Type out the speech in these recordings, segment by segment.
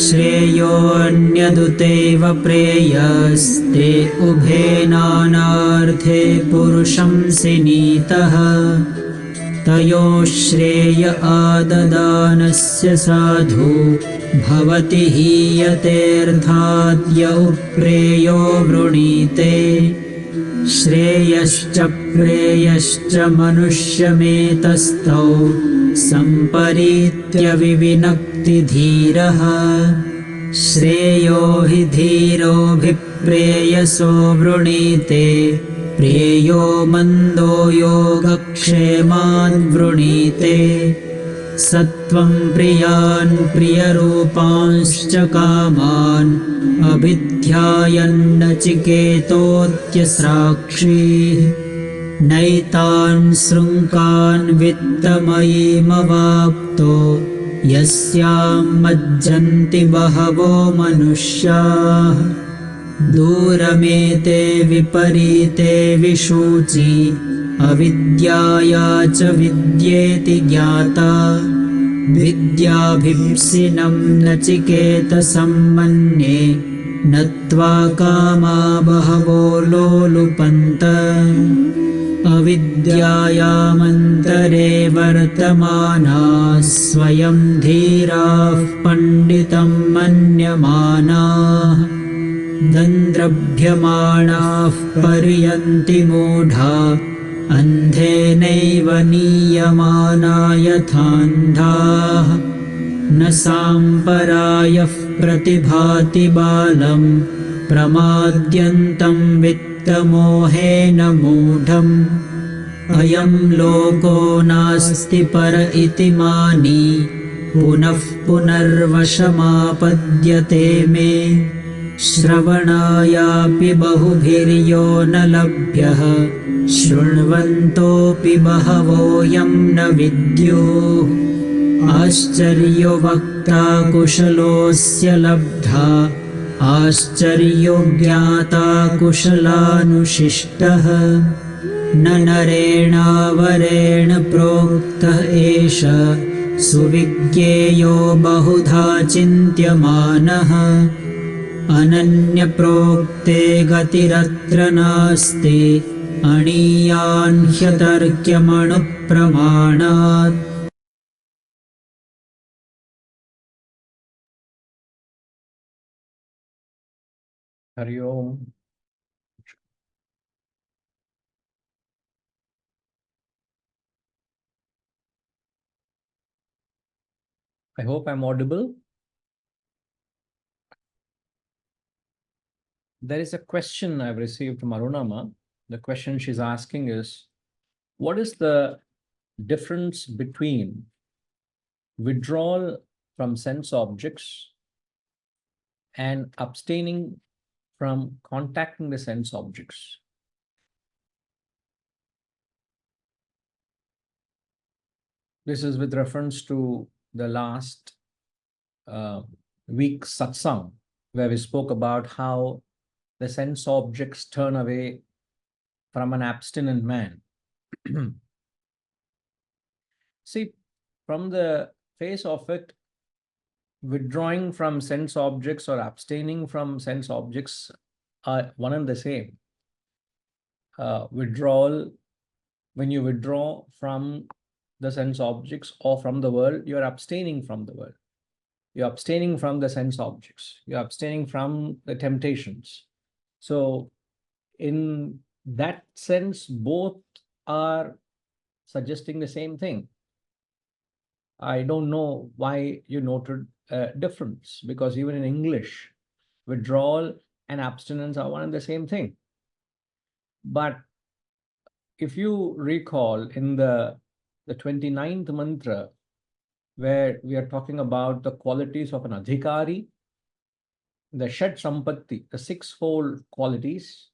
श्रेयोऽन्यदुतैव प्रेयस्ते उभे नानार्थे पुरुषंसि नीतः तयोः श्रेय आददानस्य साधु भवति हीयतेऽर्थाद्य उप्रेयो वृणीते श्रेयश्च प्रेयश्च मनुष्यमेतस्थौ सम्परीत्य विविनक्ति धीरः श्रेयो हि धीरोऽभिप्रेयसो वृणीते प्रेयो मन्दो योगक्षेमान् वृणीते सत्वं प्रियान् प्रियरूपांश्च कामान् अभिध्यायन्नचिकेतोऽत्यस्राक्षी नैतान् शृङ्कान् वित्तमयीमवाप्तो यस्यां मज्जन्ति बहवो मनुष्याः दूरमेते विपरीते विशूचि अविद्याया च विद्येति ज्ञाता विद्याभिप्सिनं नचिकेतसम्मन्ये नत्वा कामा बहवो लोलुपन्त अविद्यायामन्तरे वर्तमानाः स्वयं धीराः पण्डितं मन्यमानाः दन्द्रभ्यमाणाः पर्यन्ति मूढा अन्धेनैव नीयमाना यथान्धाः न साम्परायः प्रतिभाति बालं प्रमाद्यन्तं वित्तमोहेन मूढम् अयं लोको नास्ति पर इति मानी पुनः पुनर्वशमापद्यते मे श्रवणायापि बहुभिर्यो न लभ्यः शृण्वन्तोऽपि बहवोऽयं न विद्युः आश्चर्यो वक्ता कुशलोऽस्य लब्धा आश्चर्यो ज्ञाता कुशलानुशिष्टः न नरेणावरेण प्रोक्तः एष सुविज्ञेयो बहुधा चिन्त्यमानः अनन्यप्रोक्ते गतिरत्र नास्ति अणीयान् ह्यतर्क्यमणुप्रमाणात् Hari Om. I hope I'm audible. There is a question I've received from Arunama. The question she's asking is, what is the difference between withdrawal from sense objects and abstaining from contacting the sense objects? This is with reference to the last week's satsang, where we spoke about how the sense objects turn away from an abstinent man. See, from the face of it, withdrawing from sense objects or abstaining from sense objects are one and the same. Withdrawal, when you withdraw from the sense objects or from the world, you're abstaining from the world. You're abstaining from the sense objects. You're abstaining from the temptations. So in that sense, both are suggesting the same thing. I don't know why you noted a difference, because even in English, withdrawal and abstinence are one and the same thing. But if you recall in the 29th mantra, where we are talking about the qualities of an adhikari, the Shat Sampatti, the sixfold qualities,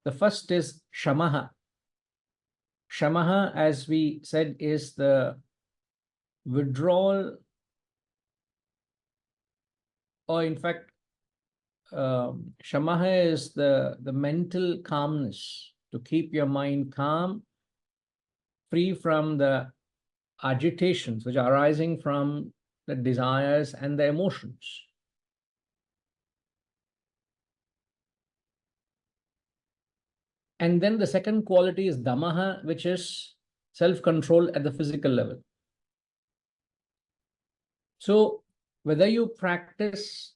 the first is Shamaha. Shamaha, as we said, is the withdrawal, or in fact, Shamaha is the mental calmness, to keep your mind calm, free from the agitations which are arising from the desires and the emotions. And then the second quality is damaha, which is self-control at the physical level. So whether you practice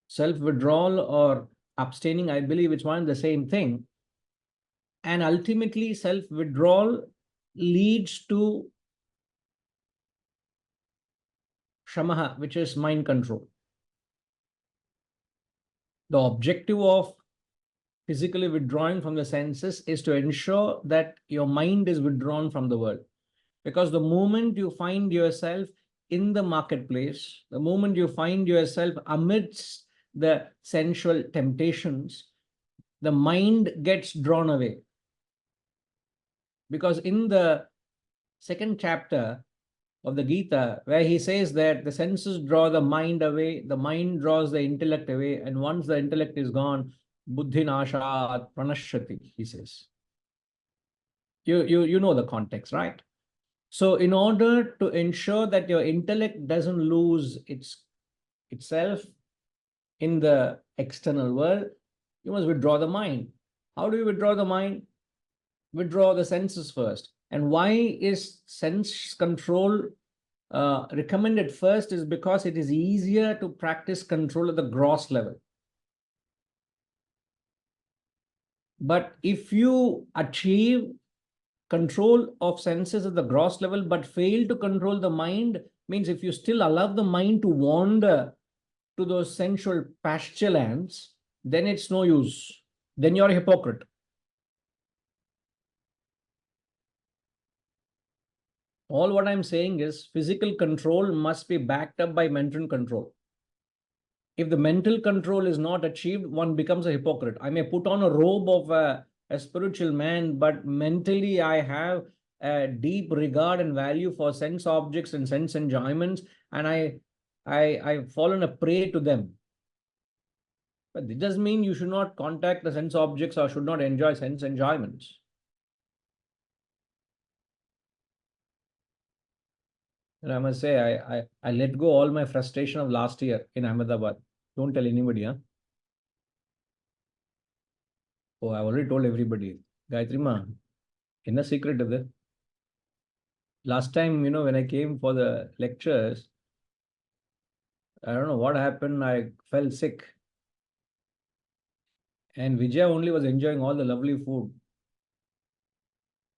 self-withdrawal or abstaining, I believe it's one and the same thing. And ultimately, self-withdrawal leads to shamaha, which is mind control. The objective of physically withdrawing from the senses is to ensure that your mind is withdrawn from the world. Because the moment you find yourself in the marketplace, the moment you find yourself amidst the sensual temptations, the mind gets drawn away. Because in the second chapter of the Gita, where he says that the senses draw the mind away, the mind draws the intellect away, and once the intellect is gone, buddhi nashat pranashyati, he says. You know the context, right? So in order to ensure that your intellect doesn't lose itself in the external world, you must withdraw the mind. How do you withdraw the mind? Withdraw the senses first. And why is sense control recommended first is because it is easier to practice control at the gross level. But if you achieve control of senses at the gross level but fail to control the mind, means if you still allow the mind to wander to those sensual pasture lands, then it's no use. Then you're a hypocrite. All what I'm saying is physical control must be backed up by mental control. If the mental control is not achieved, one becomes a hypocrite. I may put on a robe of a spiritual man, but mentally I have a deep regard and value for sense objects and sense enjoyments, and I've fallen a prey to them. But it doesn't mean you should not contact the sense objects or should not enjoy sense enjoyments. And I must say, I let go all my frustration of last year in Ahmedabad. Don't tell anybody, huh? Oh, I already told everybody. Gayatri Ma, in the secret of it. Last time, when I came for the lectures, I don't know what happened. I fell sick. And Vijay only was enjoying all the lovely food.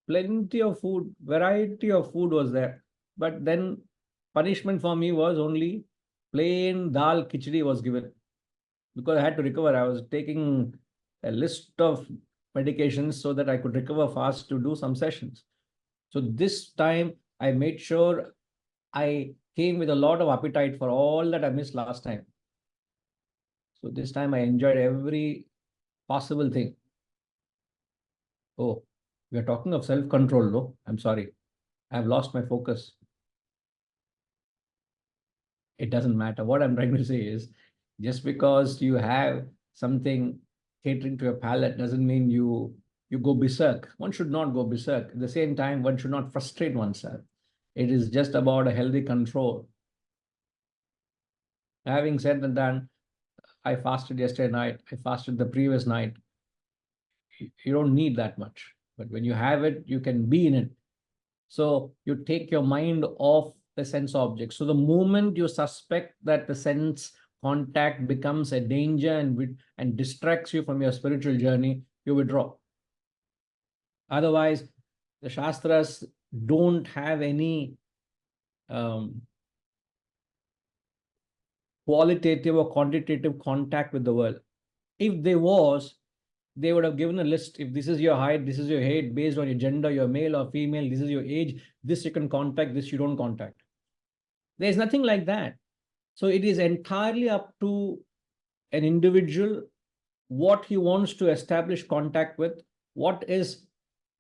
Plenty of food, variety of food was there. But then punishment for me was only plain dal khichdi was given. Because I had to recover. I was taking a list of medications so that I could recover fast to do some sessions. So this time I made sure I came with a lot of appetite for all that I missed last time. So this time I enjoyed every possible thing. Oh, we are talking of self-control, no? I'm sorry. I've lost my focus. It doesn't matter. What I'm trying to say is, just because you have something catering to your palate doesn't mean you go berserk. One should not go berserk. At the same time, one should not frustrate oneself. It is just about a healthy control. Having said and done, I fasted yesterday night. I fasted the previous night. You don't need that much. But when you have it, you can be in it. So you take your mind off the sense object. So the moment you suspect that the sense contact becomes a danger and distracts you from your spiritual journey, you withdraw. Otherwise, the Shastras don't have any qualitative or quantitative contact with the world. If there was, they would have given a list. If this is your height, this is your height, based on your gender, you're male or female, this is your age, this you can contact, this you don't contact. There's nothing like that. So it is entirely up to an individual what he wants to establish contact with, what is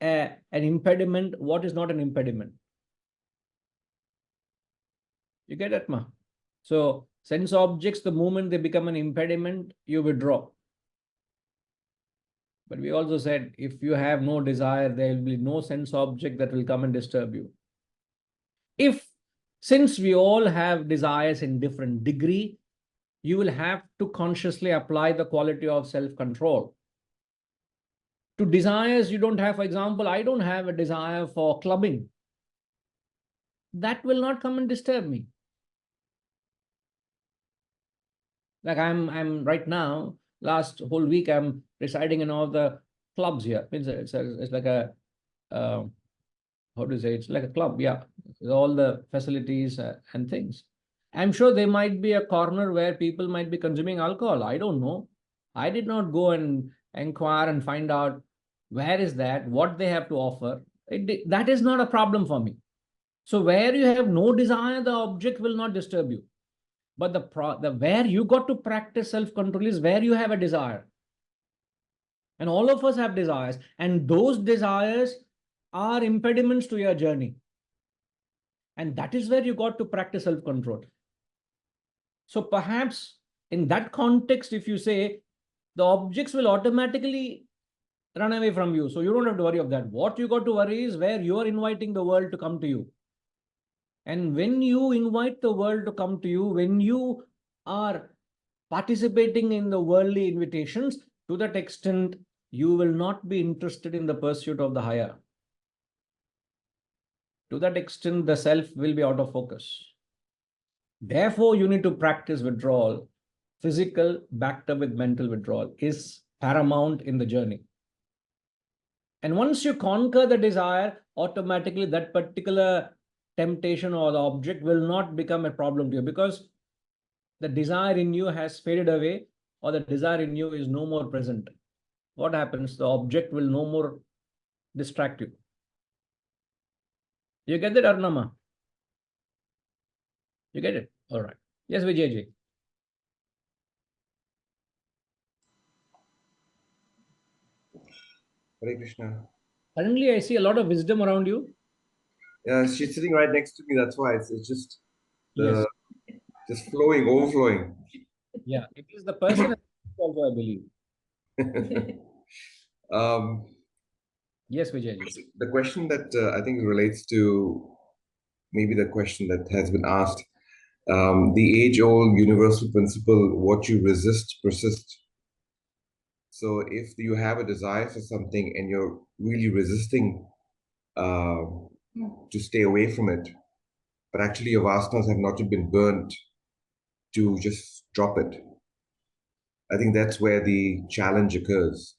an impediment, what is not an impediment. You get it, ma? So sense objects, the moment they become an impediment, you withdraw. But we also said, if you have no desire, there will be no sense object that will come and disturb you. Since we all have desires in different degree, you will have to consciously apply the quality of self-control. To desires you don't have, for example, I don't have a desire for clubbing. That will not come and disturb me. Like I'm right now, last whole week, I'm residing in all the clubs here. It's like a, how to say, it's like a club, yeah. With all the facilities and things. I'm sure there might be a corner where people might be consuming alcohol. I don't know. I did not go and inquire and find out where is that, what they have to offer. That is not a problem for me. So where you have no desire, the object will not disturb you. But the where you got to practice self-control is where you have a desire. And all of us have desires. And those desires are impediments to your journey. And that is where you got to practice self-control. So perhaps in that context, if you say, the objects will automatically run away from you. So you don't have to worry of that. What you got to worry is where you are inviting the world to come to you. And when you invite the world to come to you, when you are participating in the worldly invitations, to that extent, you will not be interested in the pursuit of the higher. To that extent, the self will be out of focus. Therefore, you need to practice withdrawal. Physical backed up with mental withdrawal is paramount in the journey. And once you conquer the desire, automatically that particular temptation or the object will not become a problem to you, because the desire in you has faded away, or the desire in you is no more present. What happens? The object will no more distract you. You get that, Arnama? You get it? All right. Yes, Vijayji. Hare Krishna. Currently, I see a lot of wisdom around you. Yeah, she's sitting right next to me. That's why it's just Yes. just flowing, overflowing. Yeah, it is the person also, I believe. um, Yes, Vijayji. the question that I think relates to maybe the question that has been asked, the age-old universal principle: what you resist persists. So if you have a desire for something and you're really resisting to stay away from it, but actually your vasanas have not yet been burnt to just drop it, I think that's where the challenge occurs,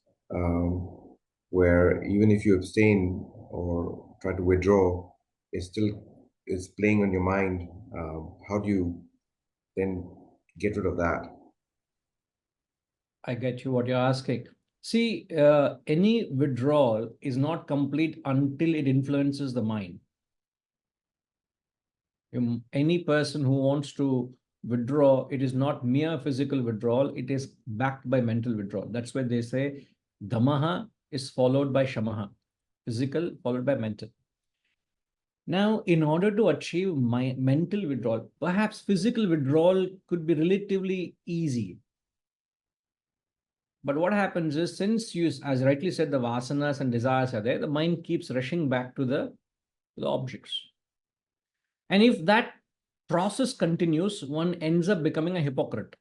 where even if you abstain or try to withdraw, it's playing on your mind. How do you then get rid of that? I get you what you're asking. See, any withdrawal is not complete until it influences the mind. Any person who wants to withdraw, it is not mere physical withdrawal, it is backed by mental withdrawal. That's why they say damaha is followed by shamaha, physical followed by mental. Now, in order to achieve my mental withdrawal, perhaps physical withdrawal could be relatively easy. But what happens is, since you, as rightly said, the vasanas and desires are there, the mind keeps rushing back to the objects. And if that process continues, one ends up becoming a hypocrite.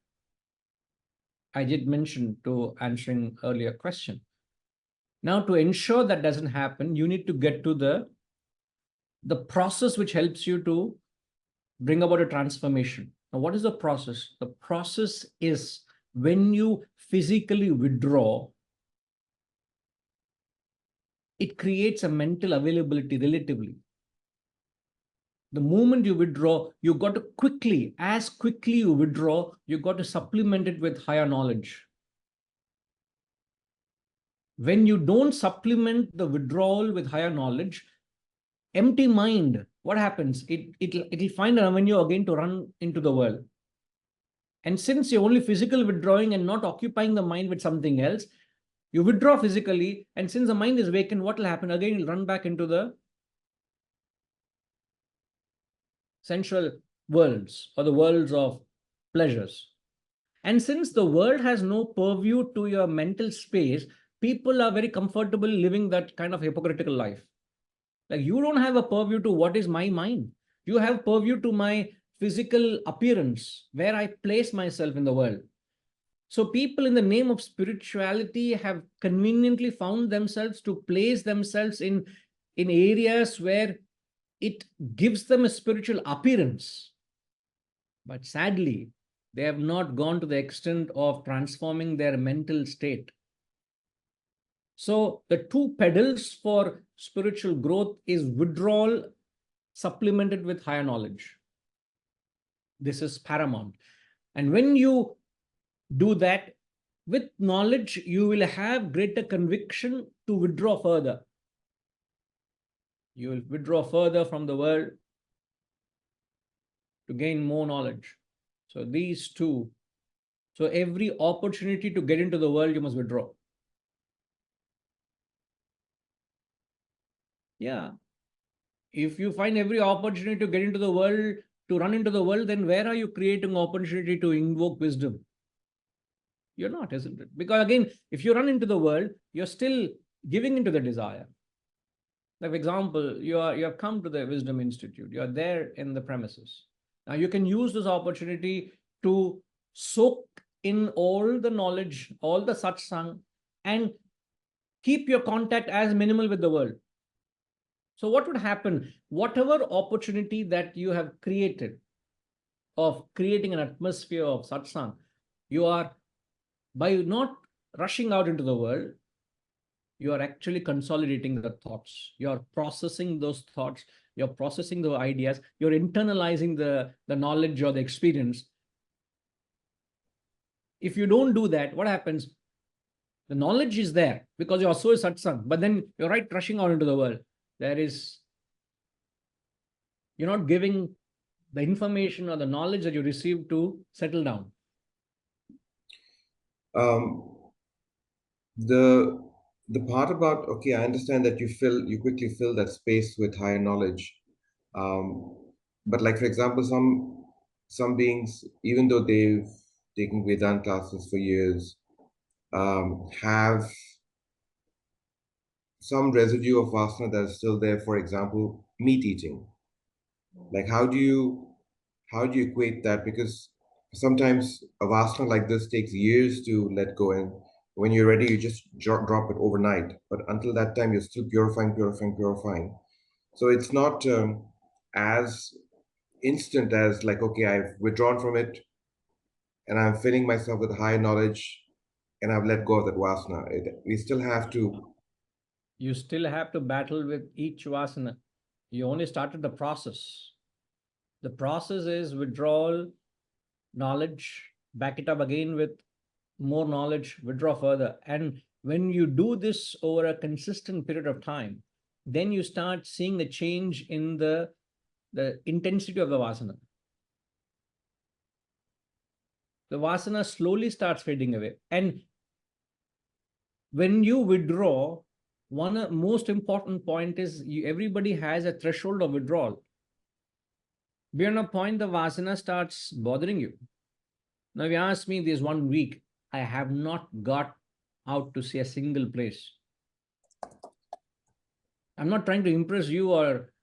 I did mention to answering earlier question. Now, to ensure that doesn't happen, you need to get to the process which helps you to bring about a transformation. Now, what is the process? The process is when you physically withdraw, it creates a mental availability relatively. The moment you withdraw, you got to quickly, as quickly you withdraw, you got to supplement it with higher knowledge. When you don't supplement the withdrawal with higher knowledge, empty mind, what happens? It'll find an avenue again to run into the world. And since you're only physical withdrawing and not occupying the mind with something else, you withdraw physically, and since the mind is vacant, what will happen? Again, you'll run back into the sensual worlds or the worlds of pleasures. And since the world has no purview to your mental space, people are very comfortable living that kind of hypocritical life. Like, you don't have a purview to what is my mind. You have purview to my physical appearance, where I place myself in the world. So people in the name of spirituality have conveniently found themselves to place themselves in areas where it gives them a spiritual appearance. But sadly, they have not gone to the extent of transforming their mental state. So the two pedals for spiritual growth is withdrawal supplemented with higher knowledge. This is paramount. And when you do that with knowledge, you will have greater conviction to withdraw further. You will withdraw further from the world to gain more knowledge. So these two. So every opportunity to get into the world, you must withdraw. Yeah. If you find every opportunity to get into the world, to run into the world, then where are you creating opportunity to invoke wisdom? You're not, isn't it? Because again, if you run into the world, you're still giving into the desire. Like, for example, you have come to the Wisdom Institute. You're there in the premises. Now you can use this opportunity to soak in all the knowledge, all the satsang, and keep your contact as minimal with the world. So what would happen? Whatever opportunity that you have created of creating an atmosphere of satsang, you are, by not rushing out into the world, you are actually consolidating the thoughts. You're processing those thoughts. You're processing the ideas. You're internalizing the knowledge or the experience. If you don't do that, what happens? The knowledge is there because you're so satsang, but then you're rushing out into the world. You're not giving the information or the knowledge that you received to settle down. The part about, okay, I understand that you quickly fill that space with higher knowledge. But like, for example, some beings, even though they've taken Vedanta classes for years, have some residue of vasana that is still there. For example, meat eating. Like, how do you equate that? Because sometimes a vasana like this takes years to let go, and when you're ready, you just drop it overnight. But until that time, you're still purifying. So it's not as instant as like, okay, I've withdrawn from it and I'm filling myself with high knowledge and I've let go of that vasana. We still have to. You still have to battle with each vasana. You only started the process. The process is withdrawal, knowledge, back it up again with more knowledge, withdraw further. And when you do this over a consistent period of time, then you start seeing the change in the intensity of the vasana. The vasana slowly starts fading away. And when you withdraw, one most important point is everybody has a threshold of withdrawal. Beyond a point, the vasana starts bothering you. Now, if you ask me this 1 week, I have not got out to see a single place. I'm not trying to impress you or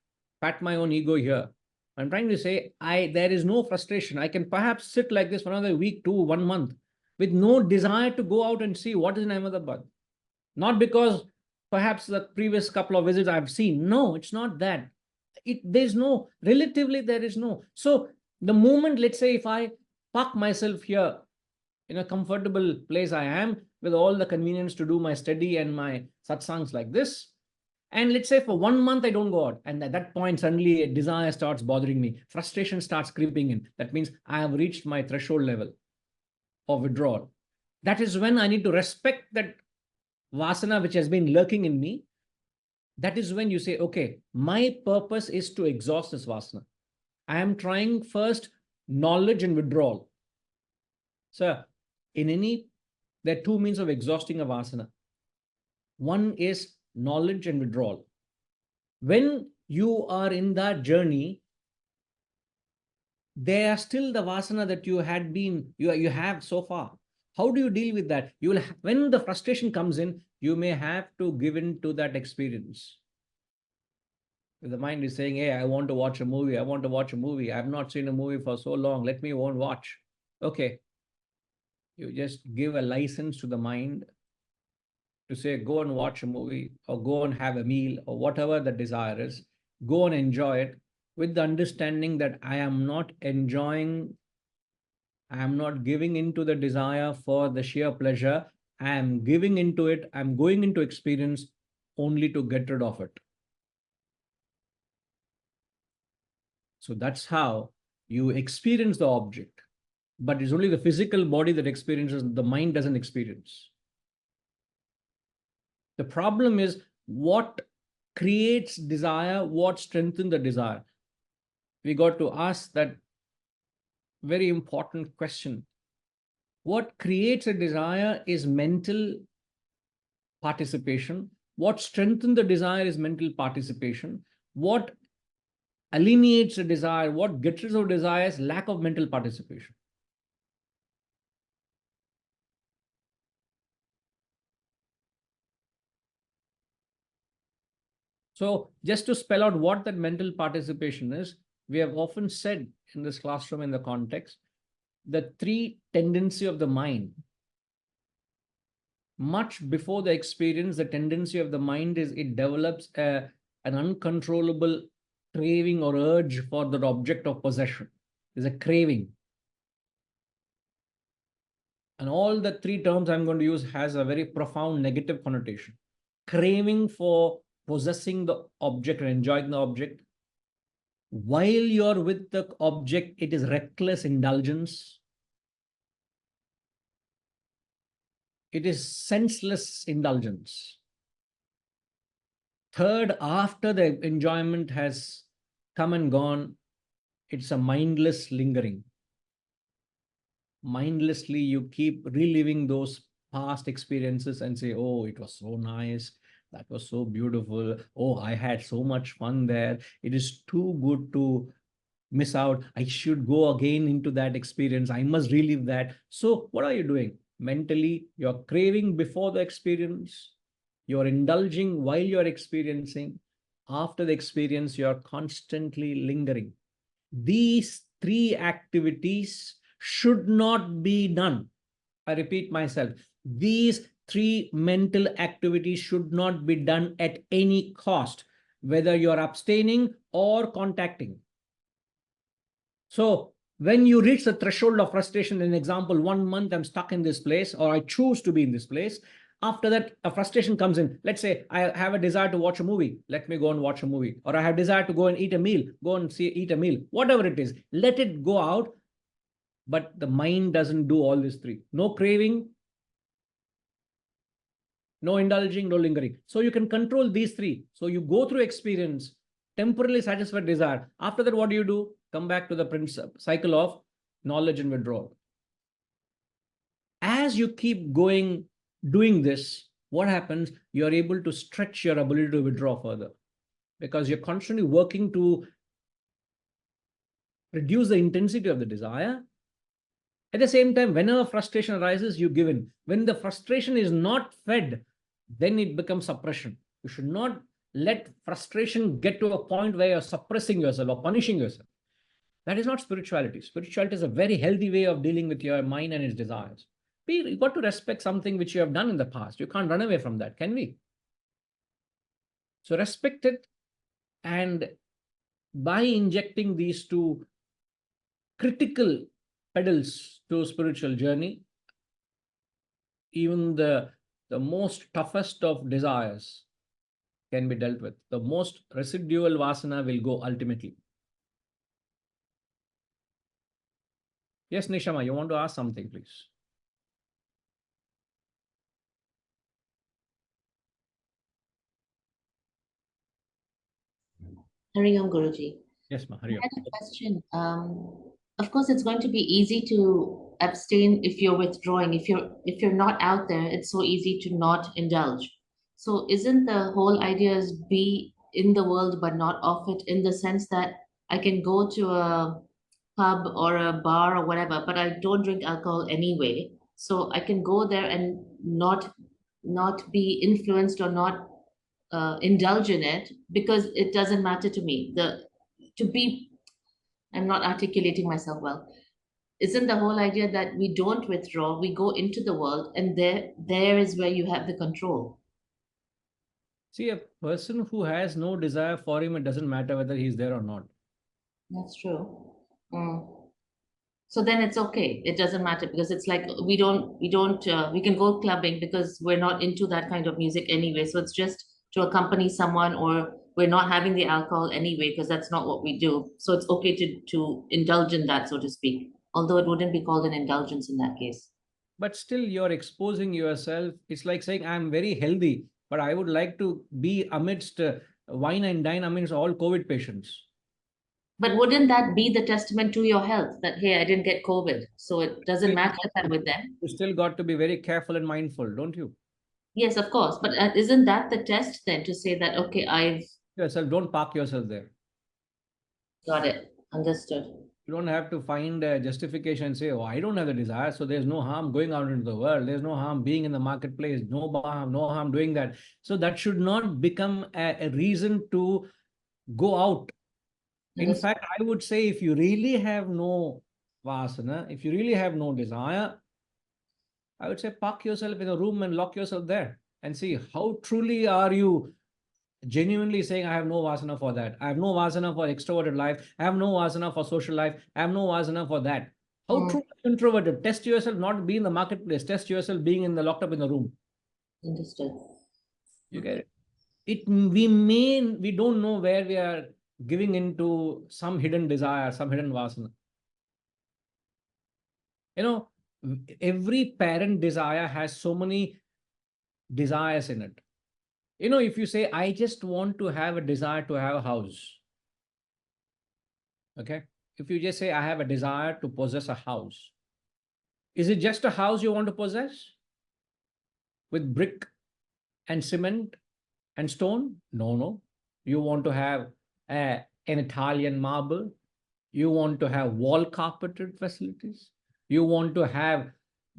pat my own ego here. I'm trying to say there is no frustration. I can perhaps sit like this for another week, 1 month, with no desire to go out and see what is in Ahmedabad. Not because perhaps the previous couple of visits I've seen. No, it's not that. There's no, relatively there is no. So the moment, let's say if I park myself here in a comfortable place I am with all the convenience to do my study and my satsangs like this, and let's say for 1 month I don't go out, and at that point suddenly a desire starts bothering me, frustration starts creeping in. That means I have reached my threshold level of withdrawal. That is when I need to respect that vasana which has been lurking in me. That is when you say, okay, my purpose is to exhaust this vasana. I am trying first knowledge and withdrawal. So there are two means of exhausting a vasana. One is knowledge and withdrawal. When you are in that journey, there are still the vasana that you have so far. How do you deal with that? When the frustration comes in, you may have to give in to that experience. If the mind is saying, hey, I want to watch a movie. I have not seen a movie for so long. Let me watch. Okay. You just give a license to the mind to say, go and watch a movie or go and have a meal or whatever the desire is, go and enjoy it with the understanding that I am not enjoying, I am not giving into the desire for the sheer pleasure. I am giving into it, I'm going into experience only to get rid of it. So that's how you experience the object, but it's only the physical body that experiences, the mind doesn't experience. The problem is what creates desire, what strengthens the desire. We got to ask that very important question. What creates a desire is mental participation. What strengthens the desire is mental participation. What alienates a desire, what gets rid of desire is lack of mental participation. So just to spell out what that mental participation is, we have often said in this classroom in the context, the three tendency of the mind. Much before the experience, the tendency of the mind is it develops an uncontrollable craving or urge for the object of possession. There's a craving. And all the three terms I'm going to use has a very profound negative connotation. Craving for possessing the object and enjoying the object. While you're with the object, it is reckless indulgence. It is senseless indulgence. Third, after the enjoyment has come and gone, it's a mindless lingering. Mindlessly, you keep reliving those past experiences and say, oh, it was so nice. That was so beautiful. Oh, I had so much fun there. It is too good to miss out. I should go again into that experience. I must relive that. So what are you doing? Mentally, you're craving before the experience. You're indulging while you're experiencing. After the experience, you're constantly lingering. These three activities should not be done. I repeat myself. These three mental activities should not be done at any cost, whether you're abstaining or contacting. So when you reach the threshold of frustration, in example, 1 month I'm stuck in this place, or I choose to be in this place. After that, a frustration comes in. Let's say I have a desire to watch a movie. Let me go and watch a movie. Or I have desire to go and eat a meal. Go and eat a meal. Whatever it is, let it go out. But the mind doesn't do all these three. No craving, no indulging, no lingering. So you can control these three. So you go through experience, temporarily satisfy desire. After that, what do? Come back to the cycle of knowledge and withdrawal. As you keep going, doing this, what happens? You're able to stretch your ability to withdraw further because you're constantly working to reduce the intensity of the desire. At the same time, whenever frustration arises, you give in. When the frustration is not fed, then it becomes suppression. You should not let frustration get to a point where you're suppressing yourself or punishing yourself. That is not spirituality. Spirituality is a very healthy way of dealing with your mind and its desires. You've got to respect something which you have done in the past. You can't run away from that, can we? So respect it, and by injecting these two critical pedals to spiritual journey, even the most toughest of desires can be dealt with. The most residual vasana will go ultimately. Yes, Nishama, you want to ask something, please? Hari Om Guruji. Yes, ma. I Hari Om. had a question. Of course, it's going to be easy to abstain if you're withdrawing. If you're not out there, it's so easy to not indulge. So isn't the whole idea is be in the world but not of it, in the sense that I can go to a pub or a bar or whatever, but I don't drink alcohol anyway. So I can go there and not be influenced or not indulge in it because it doesn't matter to me. I'm not articulating myself well. isn't the whole idea that we don't withdraw, we go into the world, and there is where you have the control. See, a person who has no desire for him, it doesn't matter whether he's there or not. That's true. So then it's okay. It doesn't matter because it's like we can go clubbing because we're not into that kind of music anyway. So it's just to accompany someone, or we're not having the alcohol anyway because that's not what we do. So it's okay to indulge in that, so to speak. Although it wouldn't be called an indulgence in that case. But still, you're exposing yourself. It's like saying, I'm very healthy, but I would like to be amidst wine and dine amidst all COVID patients. But wouldn't that be the testament to your health that, hey, I didn't get COVID, so it doesn't matter if I'm with them? You still got to be very careful and mindful, don't you? Yes, of course. But isn't that the test then to say that, okay, I've Yourself, don't park yourself there. got it, understood. You don't have to find a justification and say, oh, I don't have the desire, so there's no harm going out into the world. There's no harm being in the marketplace. No harm doing that. So that should not become a reason to go out. In fact, I would say if you really have no vasana, if you really have no desire, I would say park yourself in a room and lock yourself there and see how truly are you genuinely saying, I have no vasana for that. I have no vasana for extroverted life. I have no vasana for social life. I have no vasana for that. How true introverted? Test yourself, not be in the marketplace. Test yourself being in the locked up in the room. Understood. You get it? We don't know where we are giving into some hidden desire, some hidden vasana. You know, every parent desire has so many desires in it. You know, if you say, I just want to have a desire to have a house. Okay. If you just say, I have a desire to possess a house. Is it just a house you want to possess? With brick and cement and stone? No. You want to have an Italian marble. You want to have wall carpeted facilities. You want to have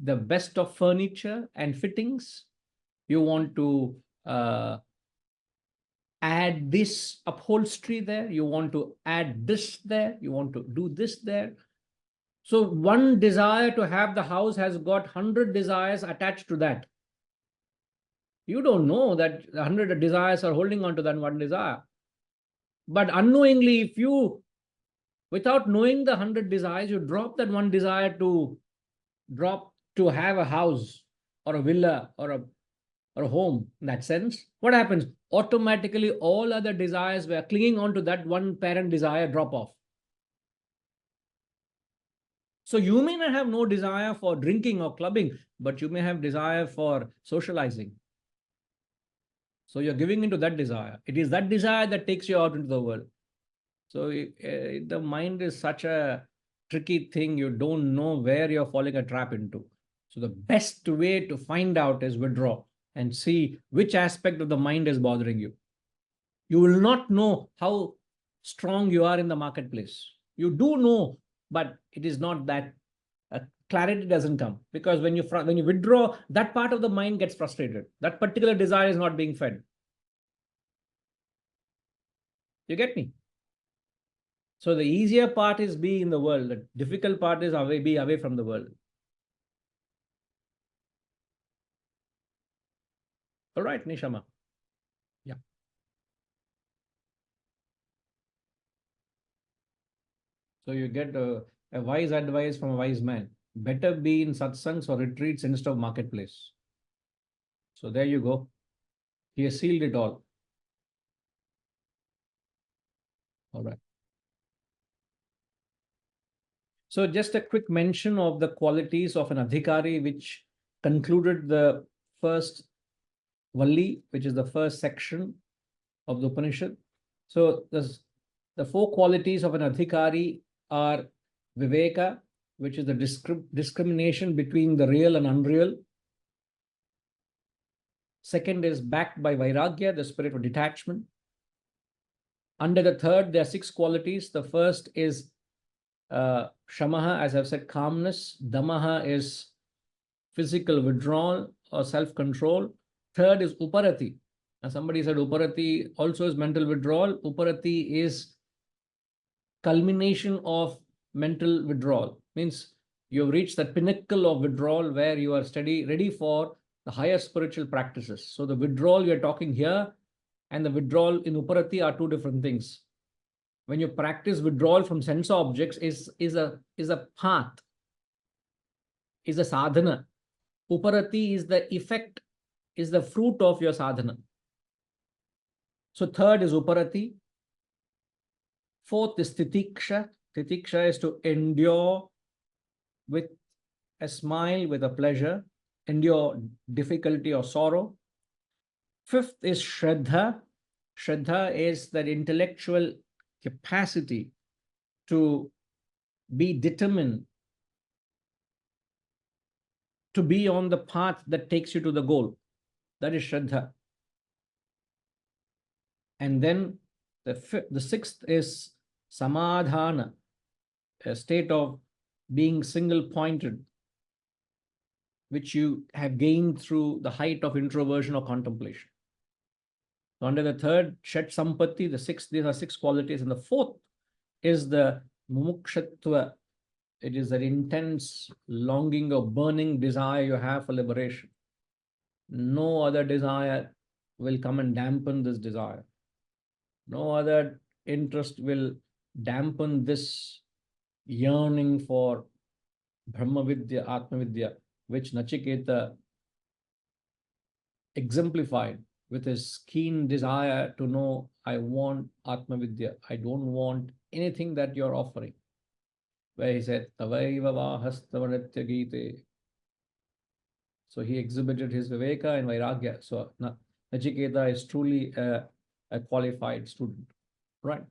the best of furniture and fittings. You want to add this upholstery there. You want to add this there. You want to do this there. So one desire to have the house has got 100 desires attached to that. You don't know that 100 desires are holding on to that one desire. But unknowingly, if you, without knowing the 100 desires, you drop that one desire to have a house or a villa or a home, in that sense, what happens? Automatically, all other desires were clinging on to that one parent desire drop off. So you may not have no desire for drinking or clubbing, but you may have desire for socializing. So you're giving into that desire. It is that desire that takes you out into the world. So the mind is such a tricky thing. You don't know where you're falling a trap into. So the best way to find out is withdraw and see which aspect of the mind is bothering you. You will not know how strong you are in the marketplace. You do know, but it is not that clarity doesn't come, because when you withdraw, that part of the mind gets frustrated. That particular desire is not being fed. You get me? So the easier part is be in the world. The difficult part is be away from the world. All right, Nishama. Yeah. So you get a wise advice from a wise man. Better be in satsangs or retreats instead of marketplace. So there you go. He has sealed it all. All right. So just a quick mention of the qualities of an adhikari, which concluded the first Valli, which is the first section of the Upanishad. So the 4 qualities of an adhikari are viveka, which is the discrimination between the real and unreal. Second is backed by vairagya, the spirit of detachment. Under the third, there are 6 qualities. The first is shamaha, as I've said, calmness. Damaha is physical withdrawal or self-control. Third is uparati. And somebody said uparati also is mental withdrawal. Uparati is culmination of mental withdrawal. Means You have reached that pinnacle of withdrawal where you are ready for the higher spiritual practices. So the withdrawal we are talking here and the withdrawal in Uparati are two different things. When you practice withdrawal from sense objects is a path, is a sadhana. Uparati is the effect, is the fruit of your sadhana. So third is Uparati. Fourth is Titiksha. Titiksha is to endure with a smile, with a pleasure, endure difficulty or sorrow. Fifth is Shraddha. Shraddha is that intellectual capacity to be determined, to be on the path that takes you to the goal. That is Shraddha. And then the sixth is Samadhana, a state of being single-pointed, which you have gained through the height of introversion or contemplation. So under the third, Shat Sampatti, the sixth, these are 6 qualities. And the fourth is the Mumukshatva. It is that intense longing or burning desire you have for liberation. No other desire will come and dampen this desire. No other interest will dampen this yearning for Brahma Vidya, Atma Vidya, which Nachiketa exemplified with his keen desire to know, I want Atma Vidya. I don't want anything that you're offering. Where he said, Tavaiva Vahastava Nitya Gite. So he exhibited his Viveka and Vairagya. So Nachiketa is truly a qualified student, right?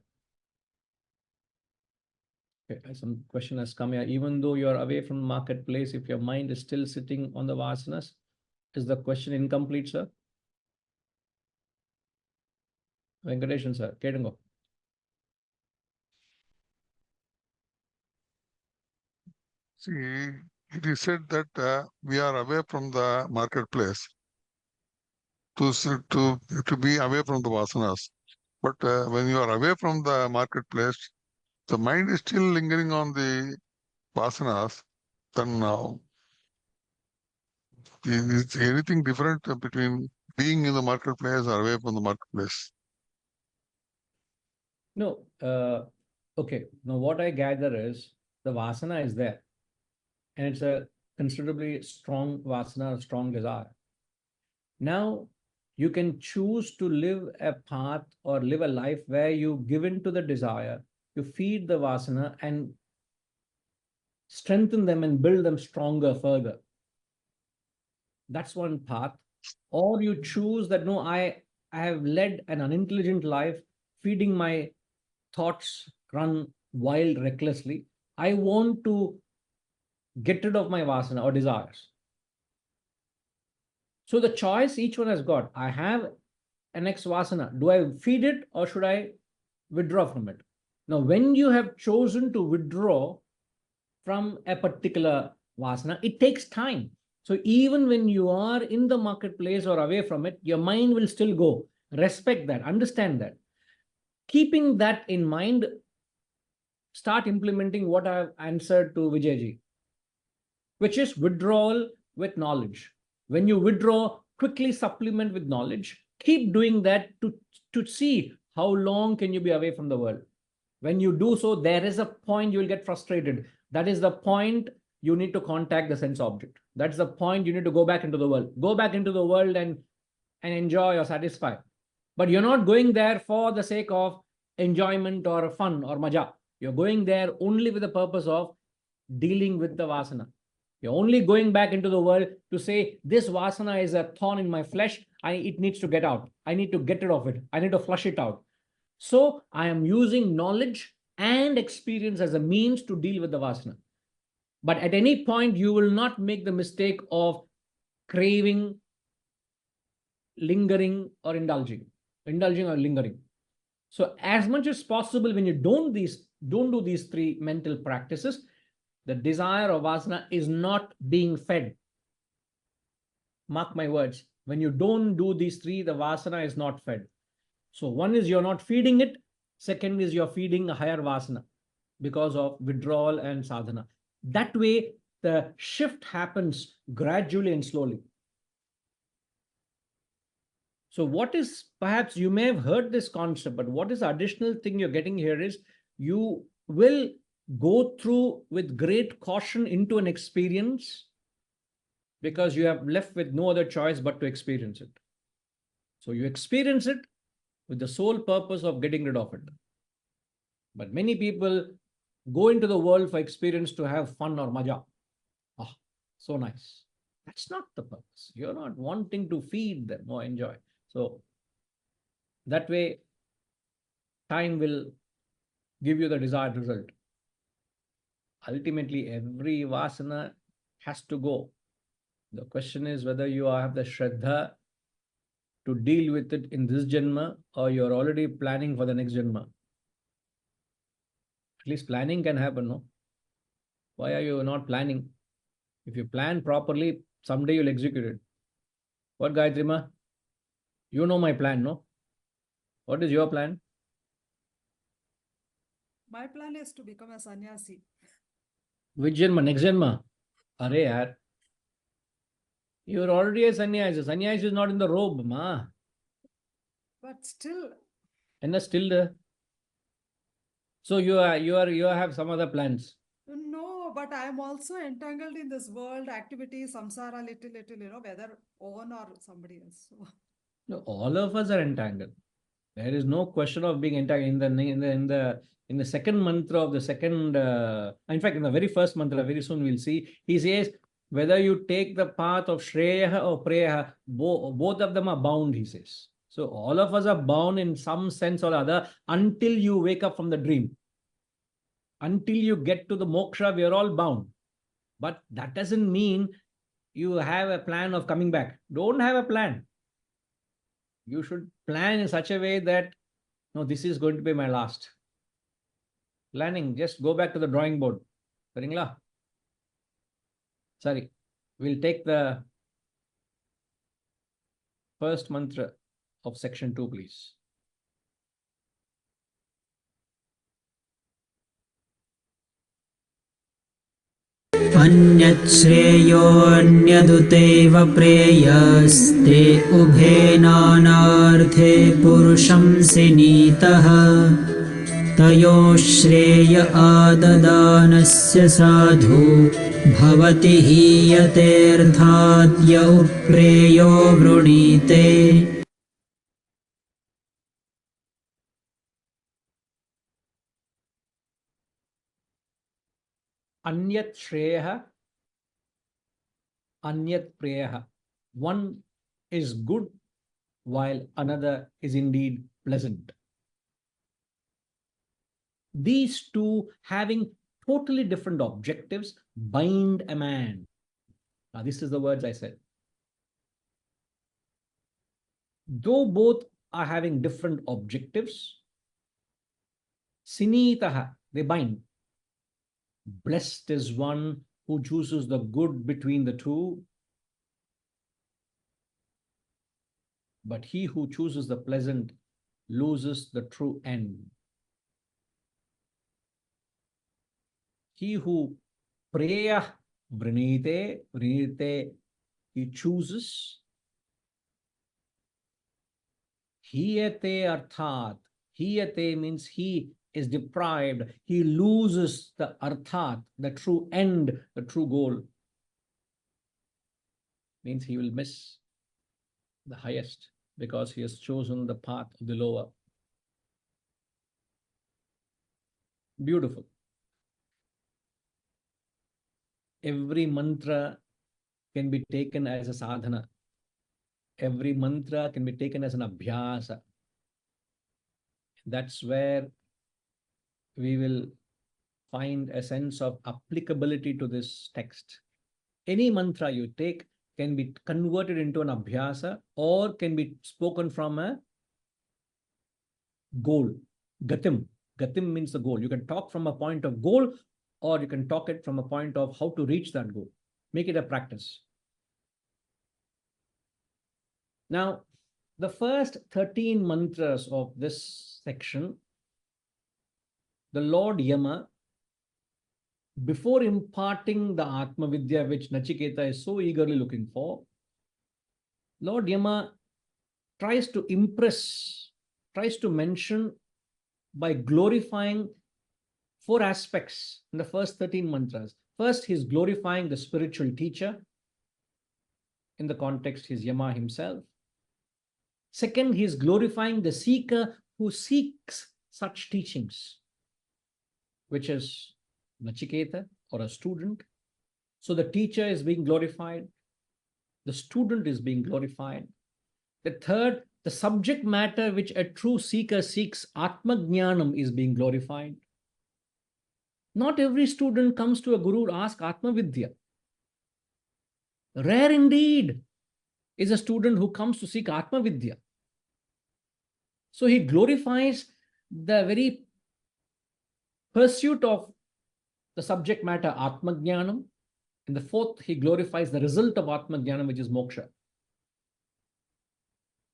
Okay, some question has come here. Even though you are away from the marketplace, if your mind is still sitting on the vasanas, is the question incomplete, sir? Venkateshan, sir. Ketango. See, it is said that we are away from the marketplace to be away from the vasanas. But when you are away from the marketplace, the mind is still lingering on the vasanas. Then now, is anything different between being in the marketplace or away from the marketplace? No. Okay. Now, what I gather is the vasana is there. And it's a considerably strong vasana, a strong desire. Now, you can choose to live a path or live a life where you give in to the desire, you feed the vasana and strengthen them and build them stronger further. That's one path. Or you choose that, no, I have led an unintelligent life, feeding my thoughts run wild recklessly. I want to get rid of my vasana or desires. So the choice each one has got. I have an ex-vasana. Do I feed it or should I withdraw from it? Now, when you have chosen to withdraw from a particular vasana, it takes time. So even when you are in the marketplace or away from it, your mind will still go. Respect that, understand that. Keeping that in mind, start implementing what I have answered to Vijayji, which is withdrawal with knowledge. When you withdraw, quickly supplement with knowledge. Keep doing that to see how long can you be away from the world. When you do so, there is a point you will get frustrated. That is the point you need to contact the sense object. That's the point you need to go back into the world. Go back into the world and enjoy or satisfy. But you're not going there for the sake of enjoyment or fun or maja. You're going there only with the purpose of dealing with the vasana. You're only going back into the world to say, this vasana is a thorn in my flesh. It needs to get out. I need to get rid of it. I need to flush it out. So I am using knowledge and experience as a means to deal with the vasana. But at any point, you will not make the mistake of craving, lingering, or indulging or lingering. So as much as possible, when you don't do these 3 mental practices, the desire of vasana is not being fed. Mark my words. When you don't do these 3, the vasana is not fed. So one is you're not feeding it. Second is you're feeding a higher vasana because of withdrawal and sadhana. That way, the shift happens gradually and slowly. So what is, perhaps you may have heard this concept, but what is the additional thing you're getting here is you will go through with great caution into an experience because you have left with no other choice but to experience it. So you experience it with the sole purpose of getting rid of it. But many people go into the world for experience to have fun or maja. Ah, so nice. That's not the purpose. You're not wanting to feed them or enjoy. So that way, time will give you the desired result. Ultimately, every vasana has to go. The question is whether you have the shraddha to deal with it in this janma or you're already planning for the next janma. At least planning can happen, no? Why are you not planning? If you plan properly, someday you'll execute it. What, Gayatri Ma? You know my plan, no? What is your plan? My plan is to become a sannyasi. Which janma? Next janma? Are yaar. You're already a sannyasi. Sannyasi is not in the robe, ma. But still, And still there. So you have some other plans. no, but I am also entangled in this world activity, samsara, little, whether own or somebody else. So, No, all of us are entangled. There is no question of being entangled. In the second mantra of the second, in fact, in the very first mantra, very soon we'll see, he says, whether you take the path of Shreya or Preya, both of them are bound, he says. So all of us are bound in some sense or other until you wake up from the dream. Until you get to the moksha, we are all bound. But that doesn't mean you have a plan of coming back. Don't have a plan. You should plan in such a way that, no, this is going to be my last. Planning, just go back to the drawing board. Sorry, we'll take the first mantra of section 2, please. अन्यत् श्रेयोऽन्यदुतैव प्रेयस्ते उभे नानार्थे पुरुषंसि नीतः तयोः श्रेय आददानस्य साधु भवति हीयतेऽर्थाद्य उप्रेयो वृणीते Anyat Shreya, Anyat Preya. One is good while another is indeed pleasant. These two, having totally different objectives, bind a man. Now, this is the words I said. Though both are having different objectives, Sinitaha, they bind. Blessed is one who chooses the good between the two, but he who chooses the pleasant loses the true end. He who preya vrinite, he chooses. Hiyate arthat. Hiyate means he is deprived. He loses the arthat, the true end, the true goal. Means he will miss the highest because he has chosen the path of the lower. Beautiful. Every mantra can be taken as a sadhana. Every mantra can be taken as an abhyasa. That's where we will find a sense of applicability to this text. Any mantra you take can be converted into an abhyasa or can be spoken from a goal. Gatim. Gatim means the goal. You can talk from a point of goal or you can talk it from a point of how to reach that goal. Make it a practice. Now, the first 13 mantras of this section, the Lord Yama before imparting the Atma Vidya, which Nachiketa is so eagerly looking for, Lord Yama tries to impress, tries to mention by glorifying 4 aspects in the first 13 mantras. First, he's glorifying the spiritual teacher. In the context, he's Yama himself. Second, he's glorifying the seeker who seeks such teachings, which is Nachiketa or a student. So the teacher is being glorified. The student is being glorified. The third, the subject matter which a true seeker seeks, Atma Jnanam, is being glorified. Not every student comes to a guru to ask Atma Vidya. Rare indeed is a student who comes to seek Atma Vidya. So he glorifies the very pursuit of the subject matter, Atma Jnanam. In the fourth, he glorifies the result of Atma Jnanam, which is moksha.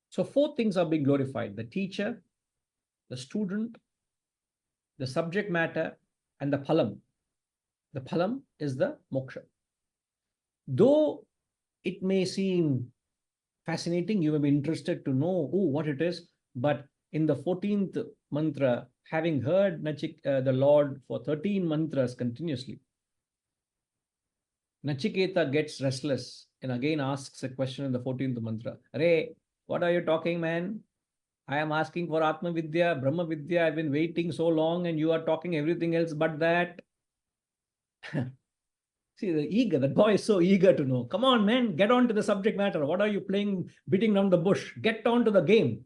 So 4 things are being glorified: the teacher, the student, the subject matter, and the phalam. The phalam is the moksha. Though it may seem fascinating, you may be interested to know what it is, but in the 14th mantra, having heard the Lord for 13 mantras continuously, Nachiketa gets restless and again asks a question in the 14th mantra. Arey, what are you talking, man? I am asking for Atma Vidya, Brahma Vidya. I've been waiting so long and you are talking everything else but that. See, the boy is so eager to know. Come on, man, get on to the subject matter. What are you beating around the bush? Get on to the game.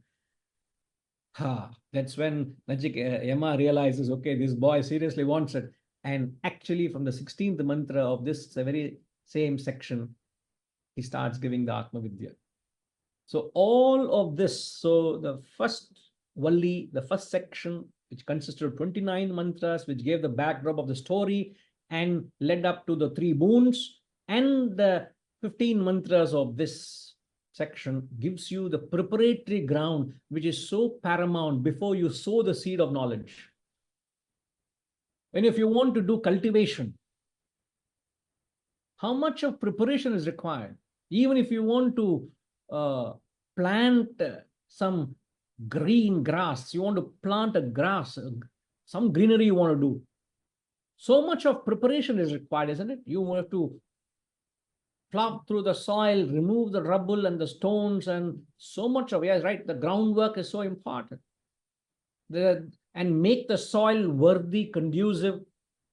That's when Yama realizes, okay, this boy seriously wants it. And actually, from the 16th mantra of this very same section, he starts giving the Atma Vidya. So all of this, so the first Valli, the first section, which consisted of 29 mantras, which gave the backdrop of the story and led up to the 3 boons, and the 15 mantras of this section gives you the preparatory ground, which is so paramount before you sow the seed of knowledge. And if you want to do cultivation, how much of preparation is required? Even if you want to plant some green grass, you want to plant a grass, some greenery you want to do. So much of preparation is required, isn't it? You have to plow through the soil, remove the rubble and the stones, and so much of, yes, right, the groundwork is so important. And make the soil worthy, conducive,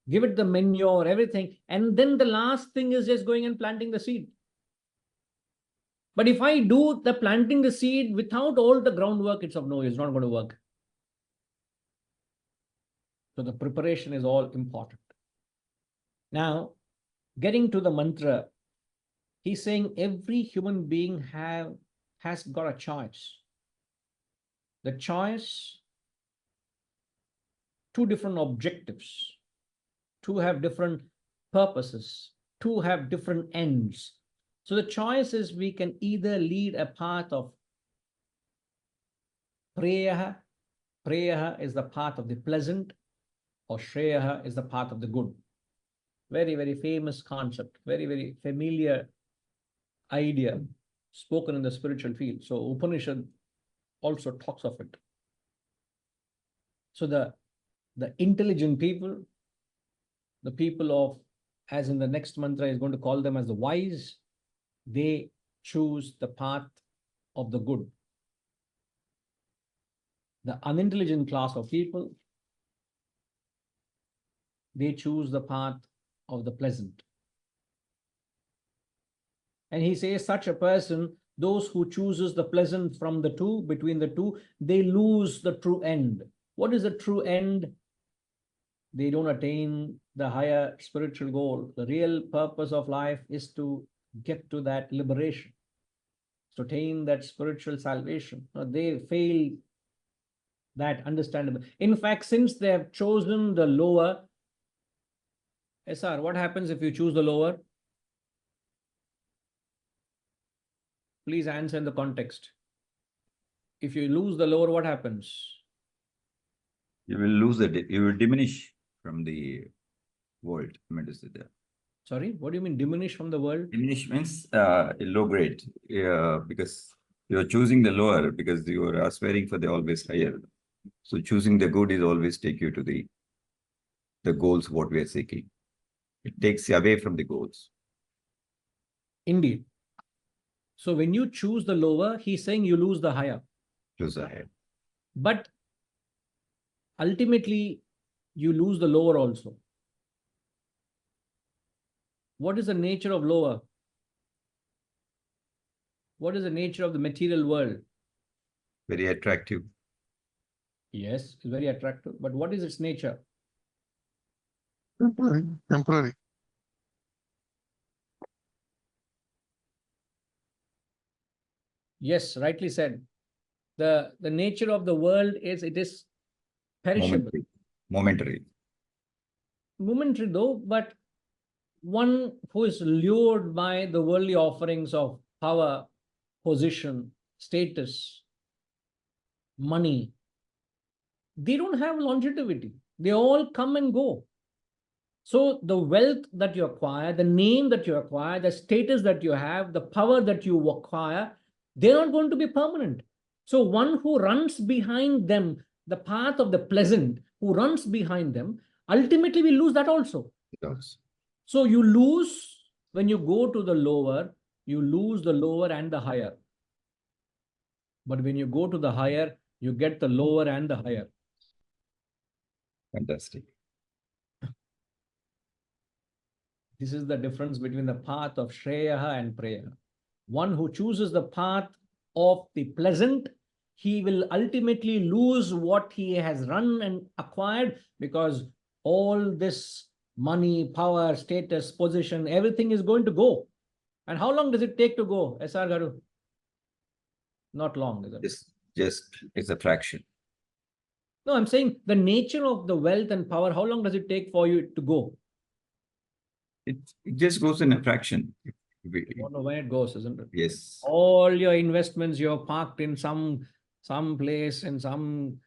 give it the manure, everything. And then the last thing is just going and planting the seed. But if I do the planting the seed without all the groundwork, it's of no use, it's not going to work. So the preparation is all important. Now, getting to the mantra, he's saying every human being has got a choice. The choice, 2 different objectives, 2 have different purposes, 2 have different ends. So the choice is we can either lead a path of preyaha. Preyaha is the path of the pleasant, or shreyaha is the path of the good. Very, very famous concept, very, very familiar idea spoken in the spiritual field. So Upanishad also talks of it. So the intelligent people, the people of, as in the next mantra is going to call them as the wise, they choose the path of the good. The unintelligent class of people, they choose the path of the pleasant. And he says such a person, those who chooses the pleasant from the 2, between the 2, they lose the true end. What is the true end? They don't attain the higher spiritual goal. The real purpose of life is to get to that liberation, to attain that spiritual salvation. They fail that, understandable. In fact, since they have chosen the lower, SR, what happens if you choose the lower? Please answer in the context. If you lose the lower, what happens? You will lose you will diminish from the world. I meant to say that. Sorry, what do you mean diminish from the world? Diminish means low grade, because you're choosing the lower because you are aspiring for the always higher. So choosing the good is always take you to the goals what we are seeking. It takes you away from the goals. Indeed. So when you choose the lower, he's saying you lose the higher. Choose ahead. But ultimately, you lose the lower also. What is the nature of lower? What is the nature of the material world? Very attractive. Yes, it's very attractive. But what is its nature? Temporary. Temporary. Yes, rightly said. The nature of the world is it is perishable. Momentary. Momentary though, but one who is lured by the worldly offerings of power, position, status, money, they don't have longevity. They all come and go. So the wealth that you acquire, the name that you acquire, the status that you have, the power that you acquire, they're not going to be permanent. So one who runs behind them, the path of the pleasant, who runs behind them, ultimately will lose that also. Yes. So you lose when you go to the lower, you lose the lower and the higher. But when you go to the higher, you get the lower and the higher. Fantastic. This is the difference between the path of Shreya and Preya. One who chooses the path of the pleasant, he will ultimately lose what he has run and acquired, because all this money, power, status, position, everything is going to go. And how long does it take to go, SR Garu? Not long, is it? Just it's a fraction. No, I'm saying the nature of the wealth and power, how long does it take for you to go? It just goes in a fraction. You don't know when it goes, isn't it? Yes. All your investments you're parked in some place in some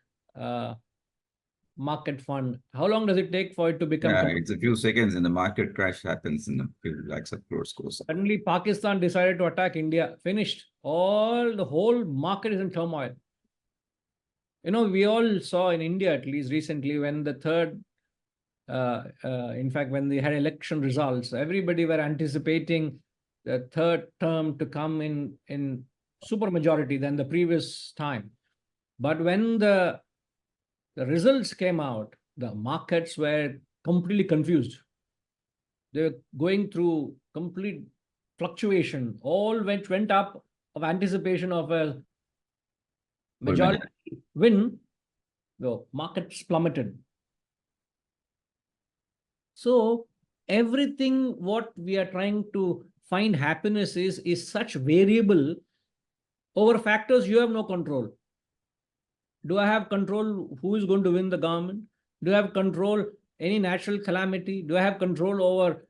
market fund. How long does it take for it to become? Yeah, it's a few seconds and the market crash happens in a few lakhs of crores goes up. Suddenly Pakistan decided to attack India. Finished. The whole market is in turmoil. You know, we all saw in India, at least recently, when the third, in fact, when they had election results, everybody were anticipating the third term to come in super majority than the previous time. But when the results came out, the markets were completely confused. They were going through complete fluctuation. All went up of anticipation of a majority win. The markets plummeted. So everything what we are trying to find happiness is such variable over factors you have no control. Do I have control who is going to win the government? Do I have control any natural calamity? Do I have control over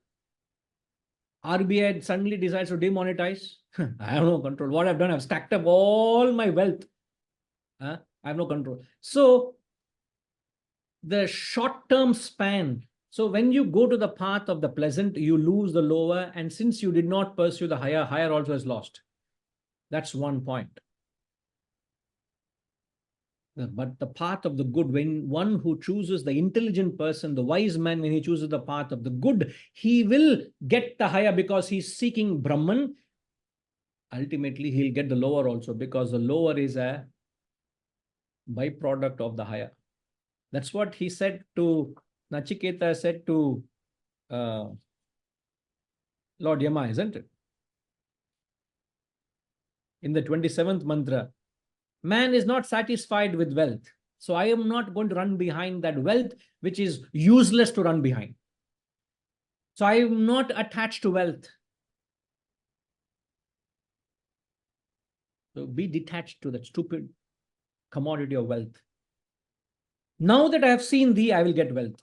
RBI suddenly decides to demonetize? I have no control. What I've done, I've stacked up all my wealth. I have no control. So the short-term span. So when you go to the path of the pleasant, you lose the lower. And since you did not pursue the higher, higher also is lost. That's one point. But the path of the good, when one who chooses the intelligent person, the wise man, when he chooses the path of the good, he will get the higher because he's seeking Brahman. Ultimately, he'll get the lower also because the lower is a byproduct of the higher. That's what he said to Nachiketa, said to Lord Yama, isn't it? In the 27th mantra, man is not satisfied with wealth. So I am not going to run behind that wealth, which is useless to run behind. So I am not attached to wealth. So be detached to that stupid commodity of wealth. Now that I have seen thee, I will get wealth.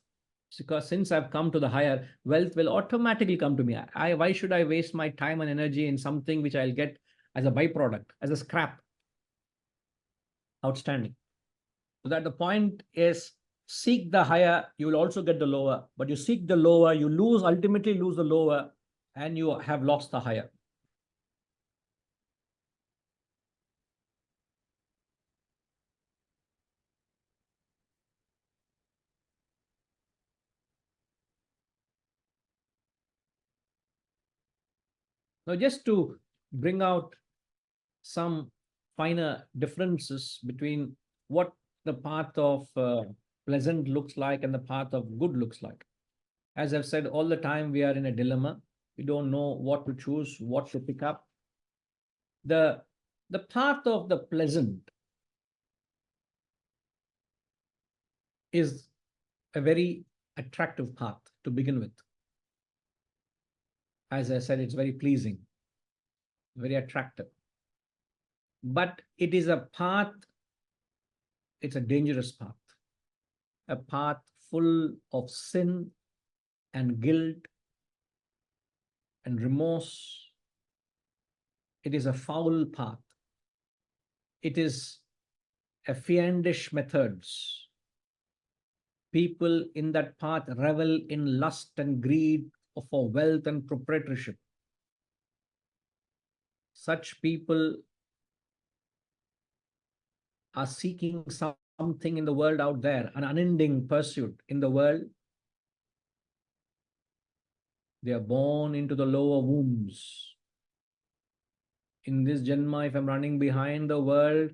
Because since I've come to the higher, wealth will automatically come to me. Why should I waste my time and energy in something which I'll get as a byproduct, as a scrap? Outstanding. So that the point is seek the higher, you will also get the lower. But you seek the lower, you ultimately lose the lower, and you have lost the higher. Now, just to bring out some finer differences between what the path of pleasant looks like and the path of good looks like. As I've said, all the time we are in a dilemma. We don't know what to choose, what to pick up. The path of the pleasant is a very attractive path to begin with. As I said, it's very pleasing, very attractive. But it is a path, it's a dangerous path, a path full of sin and guilt and remorse. It is a foul path. It is a fiendish methods. People in that path revel in lust and greed for wealth and proprietorship. Such people are seeking something in the world out there, an unending pursuit in the world. They are born into the lower wombs. In this Janma, if I'm running behind the world,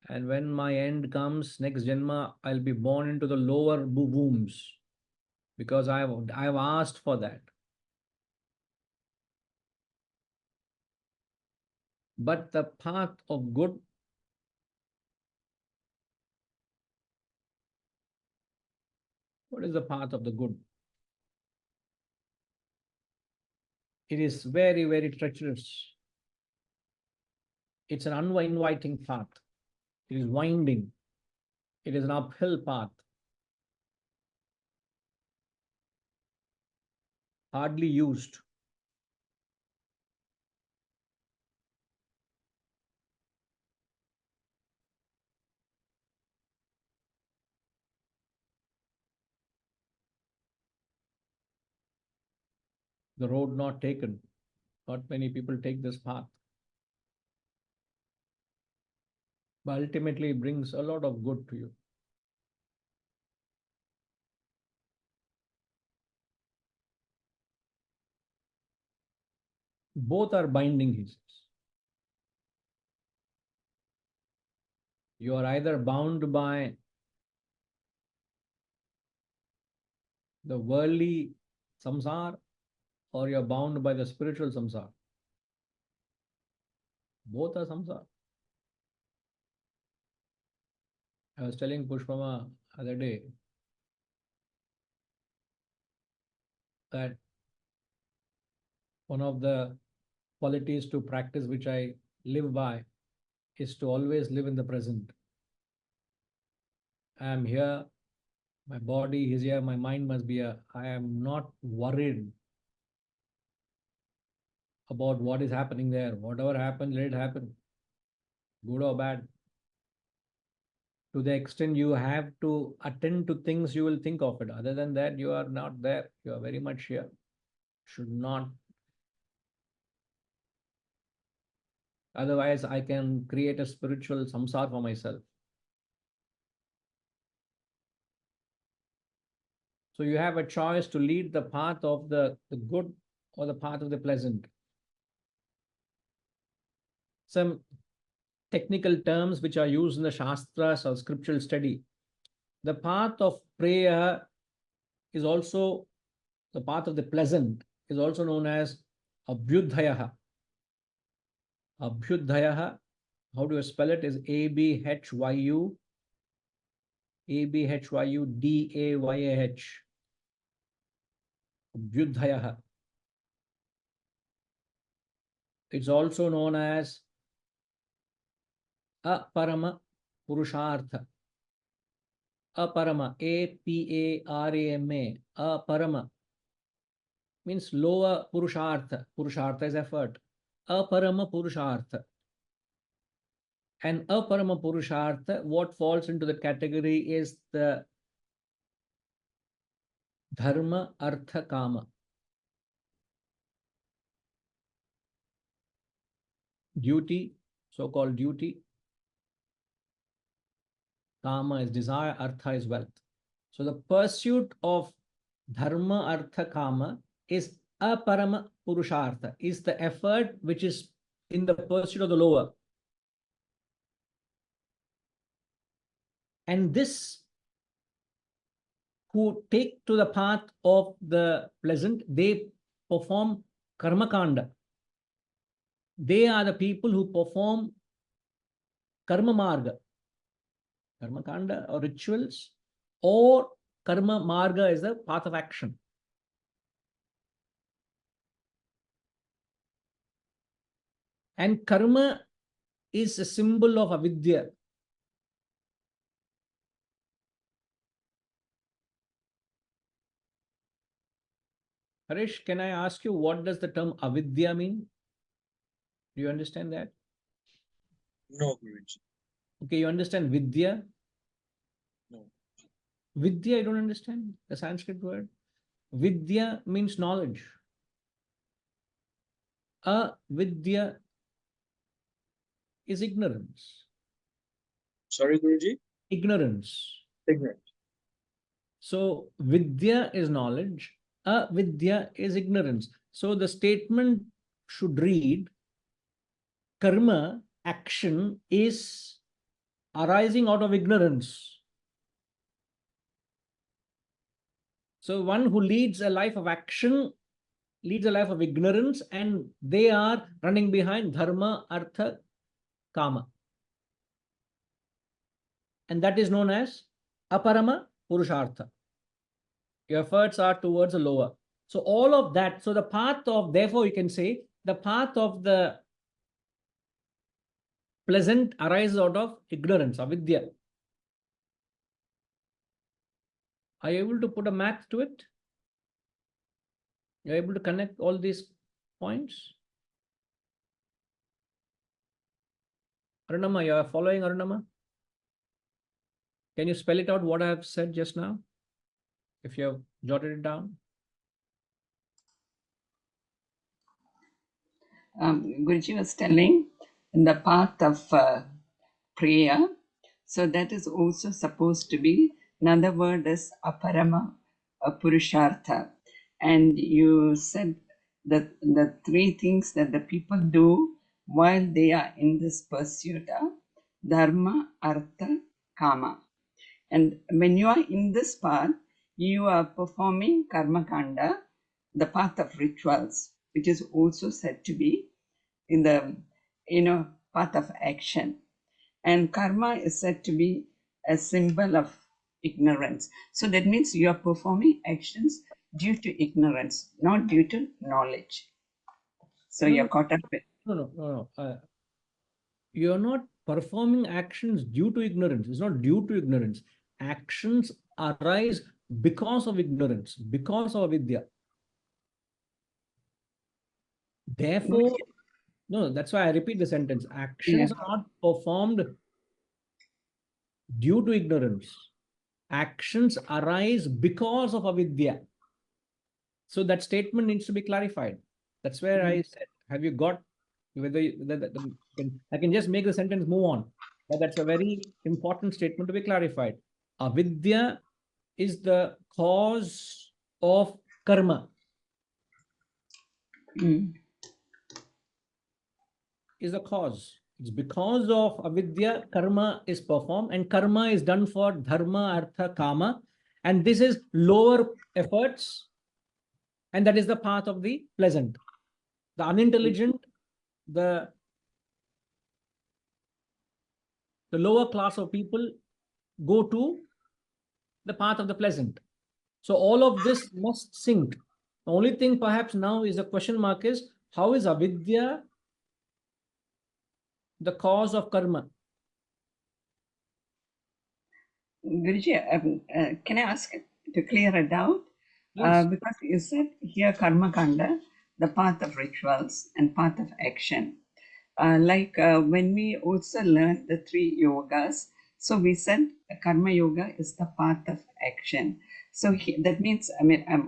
and when my end comes, next Janma, I'll be born into the lower wombs because I've asked for that. But the path of good what is the path of the good? It is very, very treacherous. It's an uninviting path. It is winding. It is an uphill path. Hardly used. The road not taken. Not many people take this path. But ultimately it brings a lot of good to you. Both are binding, he says. You are either bound by the worldly samsara or you're bound by the spiritual samsara. Both are samsara. I was telling Pushpama other day that one of the qualities to practice which I live by is to always live in the present. I am here, my body is here, my mind must be here. I am not worried about what is happening there. Whatever happens, let it happen, good or bad. To the extent you have to attend to things, you will think of it. Other than that, you are not there. You are very much here. Should not. Otherwise, I can create a spiritual samsara for myself. So you have a choice to lead the path of the good or the path of the pleasant. Some technical terms which are used in the Shastras or scriptural study. The path of prayer is also, the path of the pleasant is also known as Abhyudhayaha. Abhyudhayaha, how do you spell it? Is Abhyu, Abhyudayah. Abhyudhayaha. It's also known as Aparama Purushartha. Aparama, Aparama, Aparama means lower Purushartha. Purushartha is effort. Aparama Purushartha. And Aparama Purushartha, what falls into the category is the Dharma, Artha, Kama. Duty, so-called duty. Kama is desire, Artha is wealth. So the pursuit of Dharma, Artha, Kama is aparama purushartha, is the effort which is in the pursuit of the lower. And this, who take to the path of the pleasant, they perform karma kanda. They are the people who perform karma marga, karma kanda or rituals, or karma marga is the path of action. And karma is a symbol of avidya. Harish, can I ask you, what does the term avidya mean? Do you understand that? No, Guruji. Okay, you understand vidya? No. Vidya, I don't understand the Sanskrit word. Vidya means knowledge. Avidya is ignorance. Sorry, Guruji? Ignorance. Ignorant. So vidya is knowledge, avidya is ignorance. So the statement should read, karma, action, is arising out of ignorance. So one who leads a life of action leads a life of ignorance, and they are running behind dharma, artha, kama. And that is known as aparama purushartha. Your efforts are towards the lower. So all of that, so the path of, therefore you can say, the path of the pleasant arises out of ignorance, avidya. Are you able to put a math to it? You're able to connect all these points? Arunama, you are following, Arunama? Can you spell it out what I have said just now? If you have jotted it down. Guruji was telling the path of prayer. So that is also supposed to be, another word is aparama purushartha. And you said that the three things that the people do while they are in this pursuit are dharma, artha, kama. And when you are in this path, you are performing karma kanda, the path of rituals, which is also said to be in the path of action. And karma is said to be a symbol of ignorance. So that means you are performing actions due to ignorance, not due to knowledge. So you're caught up with. No. You're not performing actions due to ignorance. It's not due to ignorance. Actions arise because of ignorance, because of avidya. Therefore, no, that's why I repeat the sentence. Actions are not performed due to ignorance. Actions arise because of avidya. So that statement needs to be clarified. That's where I said, have you got, whether I can just make the sentence move on. But that's a very important statement to be clarified. Avidya is the cause of karma. Is the cause. It's because of avidya, karma is performed, and karma is done for dharma, artha, kama. And this is lower efforts, and that is the path of the pleasant. The unintelligent, the lower class of people go to the path of the pleasant. So all of this must sync. The only thing perhaps now is the question mark is, how is avidya the cause of karma? Guruji, can I ask to clear it out? Because you said here karma kanda, the path of rituals and path of action. When we also learn the three yogas, So we said karma yoga is the path of action. So that means,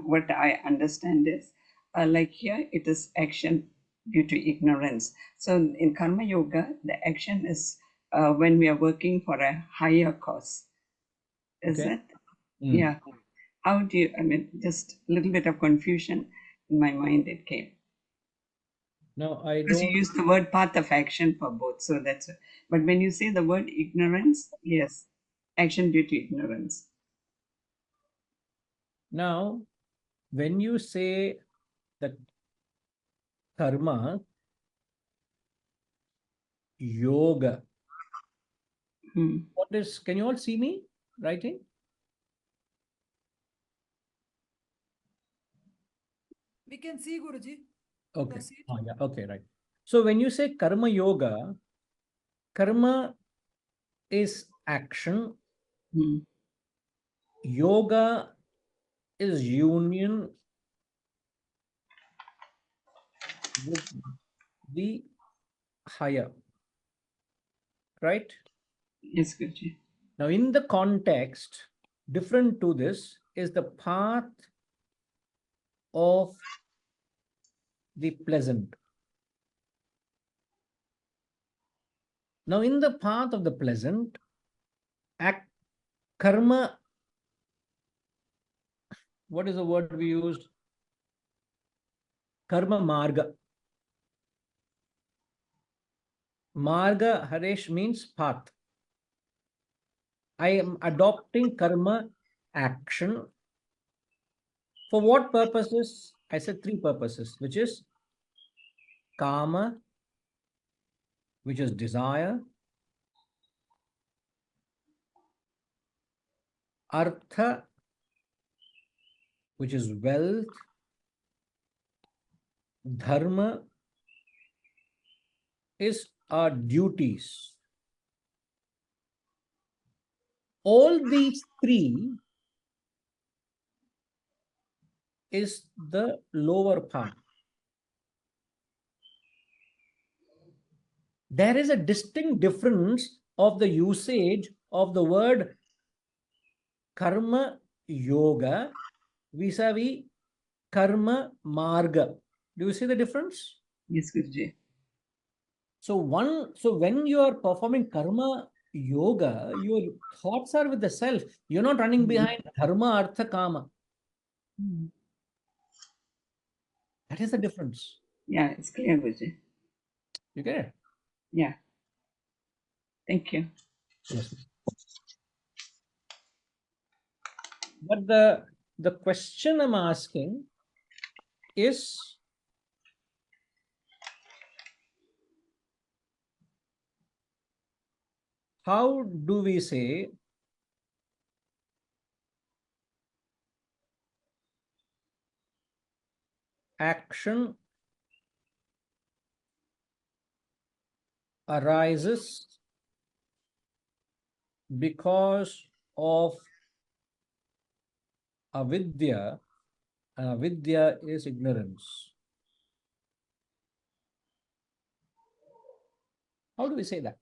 what I understand is, like here, it is action due to ignorance. So in karma yoga, the action is when we are working for a higher cause. Is Okay. it? Yeah. How do you, just a little bit of confusion in my mind it came. No, I Because you don't. use the word path of action for both. So that's it. But when you say the word ignorance, yes, action due to ignorance. Now, when you say that karma, yoga, what is, can you all see me writing? We can see Guruji. Okay. Proceed. Oh, yeah. Okay, right. So when you say karma yoga, karma is action. Yoga is union with the higher, right? Yes, Guruji. Now, in the context, different to this is the path of the pleasant. Now, in the path of the pleasant, act, karma, what is the word we used? Karma marga. Marga, Haresh, means path. I am adopting karma action. For what purposes? I said 3 purposes, which is kama, which is desire, artha, which is wealth, dharma is our duties. All these 3 is the lower path. There is a distinct difference of the usage of the word karma yoga vis-a-vis karma marga. Do you see the difference? Yes, Guruji. So when you are performing karma yoga, your thoughts are with the self. You're not running behind dharma, artha, kama. That is the difference. Yeah, it's clear, Guruji. You get it? Yeah. Thank you. Yes. But the question I'm asking is, how do we say action arises because of avidya, and avidya is ignorance? How do we say that?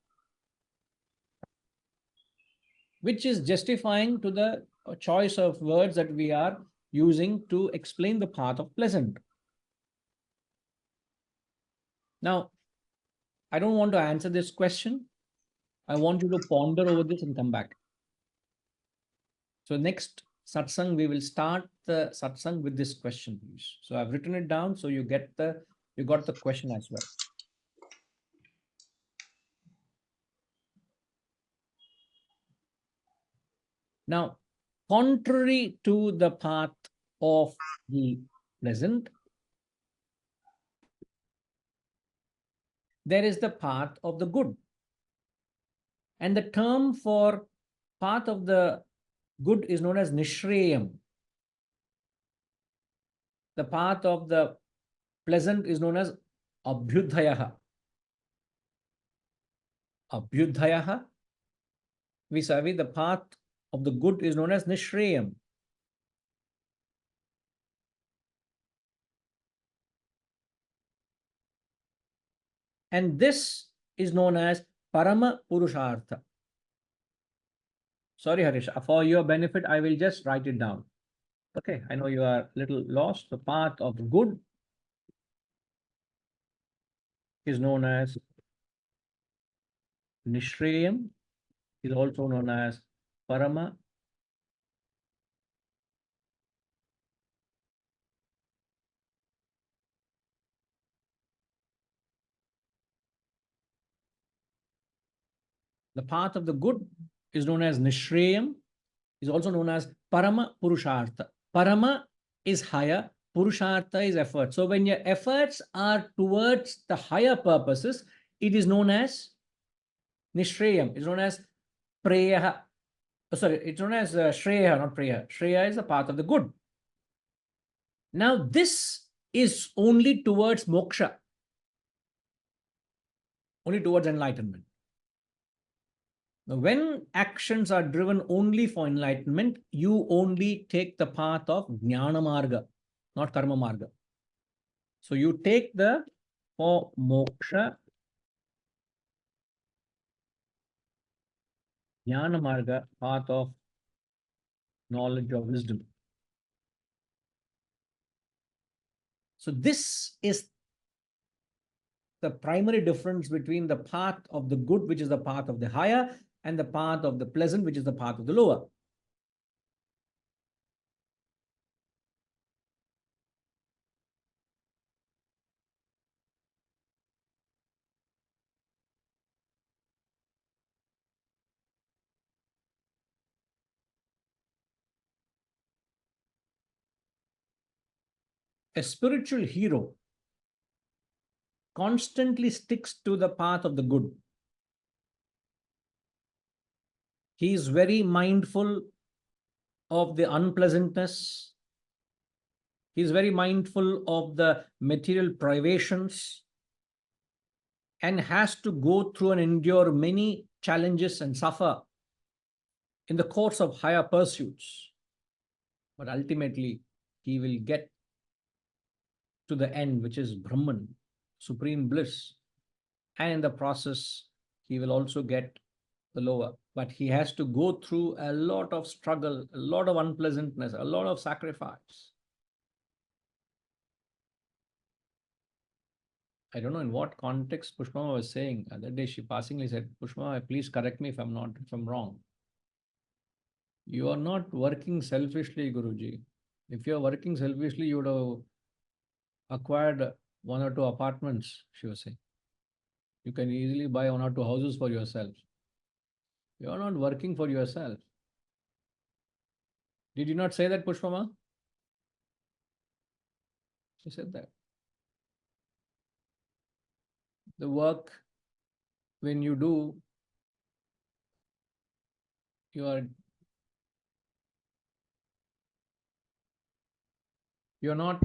Which is justifying to the choice of words that we are using to explain the path of pleasant. Now, I don't want to answer this question. I want you to ponder over this and come back. So next satsang, we will start the satsang with this question, please. So I've written it down so you got the question as well. Now, contrary to the path of the pleasant, there is the path of the good. And the term for path of the good is known as nishreyam. The path of the pleasant is known as abhyudhayaha. Abhyudhayaha, vis-a-vis the path of the good is known as nishreyam. And this is known as parama purushartha. Sorry, Harish, for your benefit, I will just write it down. Okay, I know you are a little lost. The path of good is known as Nishreyam, is also known as Parama. The path of the good is known as Nishreyam, is also known as Parama Purushartha. Parama is higher, Purushartha is effort. So when your efforts are towards the higher purposes, it is known as Nishreyam. It's known as Preya. Sorry, it's known as Shreya, not Preya. Shreya is the path of the good. Now, this is only towards moksha, only towards enlightenment. Now, when actions are driven only for enlightenment, you only take the path of Jnana Marga, not Karma Marga. So you take the for moksha, Jnana Marga, path of knowledge or wisdom. So this is the primary difference between the path of the good, which is the path of the higher, and the path of the pleasant, which is the path of the lower. A spiritual hero constantly sticks to the path of the good. He is very mindful of the unpleasantness. He is very mindful of the material privations and has to go through and endure many challenges and suffer in the course of higher pursuits. But ultimately, he will get to the end, which is Brahman, supreme bliss. And in the process, he will also get the lower. But he has to go through a lot of struggle, a lot of unpleasantness, a lot of sacrifice. I don't know in what context Pushpama was saying. That day she passingly said, Pushpama, please correct me if I'm wrong. You are not working selfishly, Guruji. If you are working selfishly, you would have acquired 1 or 2 apartments, she was saying. You can easily buy 1 or 2 houses for yourself. You are not working for yourself. Did you not say that, Pushpama? She said that. The work, when you do, you're not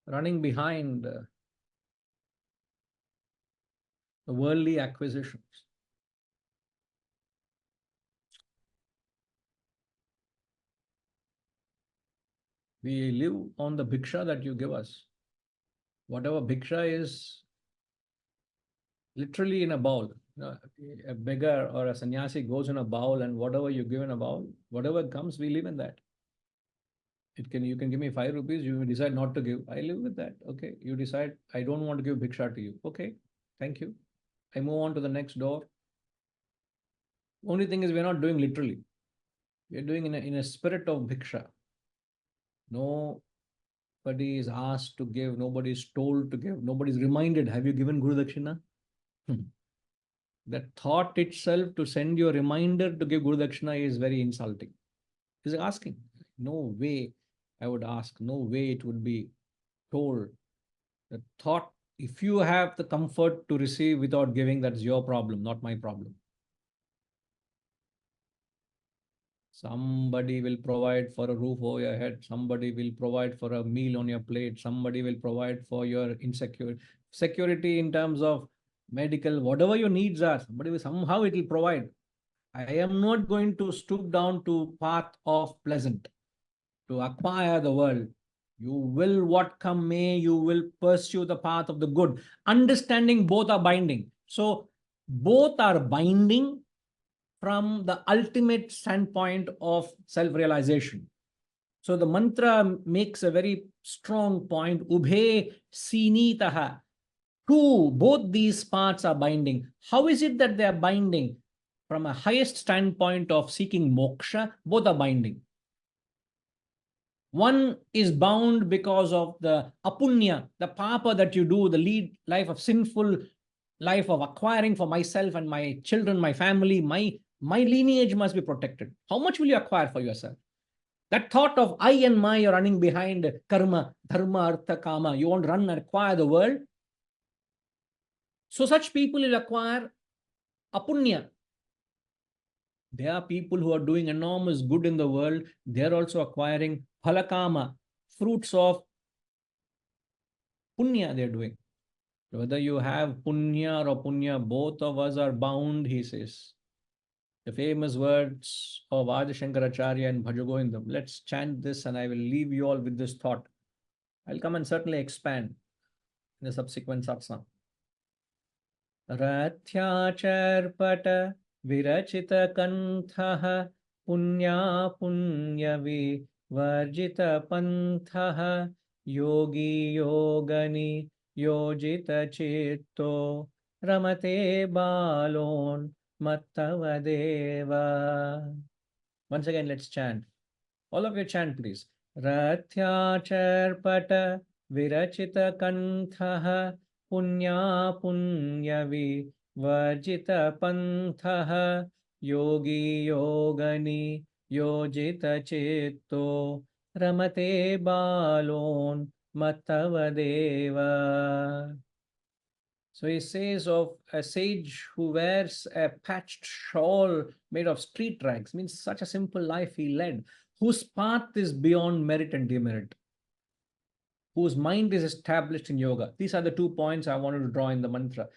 running behind the worldly acquisitions. We live on the bhiksha that you give us. Whatever bhiksha is literally in a bowl. A beggar or a sannyasi goes in a bowl, and whatever you give in a bowl, whatever comes, we live in that. You can give me 5 rupees, you decide not to give. I live with that. Okay. You decide, I don't want to give bhiksha to you. Okay. Thank you. I move on to the next door. Only thing is, we're not doing literally. We're doing in a spirit of bhiksha. Nobody is asked to give, nobody is told to give, nobody is reminded, have you given Guru Dakshina? That thought itself to send you a reminder to give Guru Dakshina is very insulting. He's asking. No way I would ask, no way it would be told. The thought, if you have the comfort to receive without giving, that's your problem, not my problem. Somebody will provide for a roof over your head. Somebody will provide for a meal on your plate. Somebody will provide for your security in terms of medical, whatever your needs are. Somebody will somehow it will provide. I am not going to stoop down to path of pleasant to acquire the world. You will, what come may, you will pursue the path of the good. Understanding both are binding. So both are binding from the ultimate standpoint of self-realization. So the mantra makes a very strong point. Ubhe sinitaha. Two, both these parts are binding. How is it that they are binding? From a highest standpoint of seeking moksha, both are binding. One is bound because of the apunya, the papa that you do, the lead life of sinful life of acquiring for myself and my children, my family, my lineage must be protected. How much will you acquire for yourself? That thought of I and my, you're running behind karma, dharma, artha, kama. You want to run and acquire the world. So such people will acquire apunya. There are people who are doing enormous good in the world. They're also acquiring phalakama, fruits of punya they're doing. Whether you have punya or punya, both of us are bound, he says. The famous words of Adi Shankaracharya and Bhajagovindam. Let's chant this and I will leave you all with this thought. I'll come and certainly expand in the subsequent satsang. Rathyaacharpata virachita kanthaha punya punyavi varjita panthaha yogi yogani yojita chitto ramate balon mattavadeva. Once again, let's chant. All of you chant, please. Rathyaacharpata virachita kanthaha punya punyavi varjita panthaha yogi yogani yojita chitto ramate balon mattavadeva. So he says of a sage who wears a patched shawl made of street rags, means such a simple life he led, whose path is beyond merit and demerit, whose mind is established in yoga. These are the 2 points I wanted to draw in the mantra.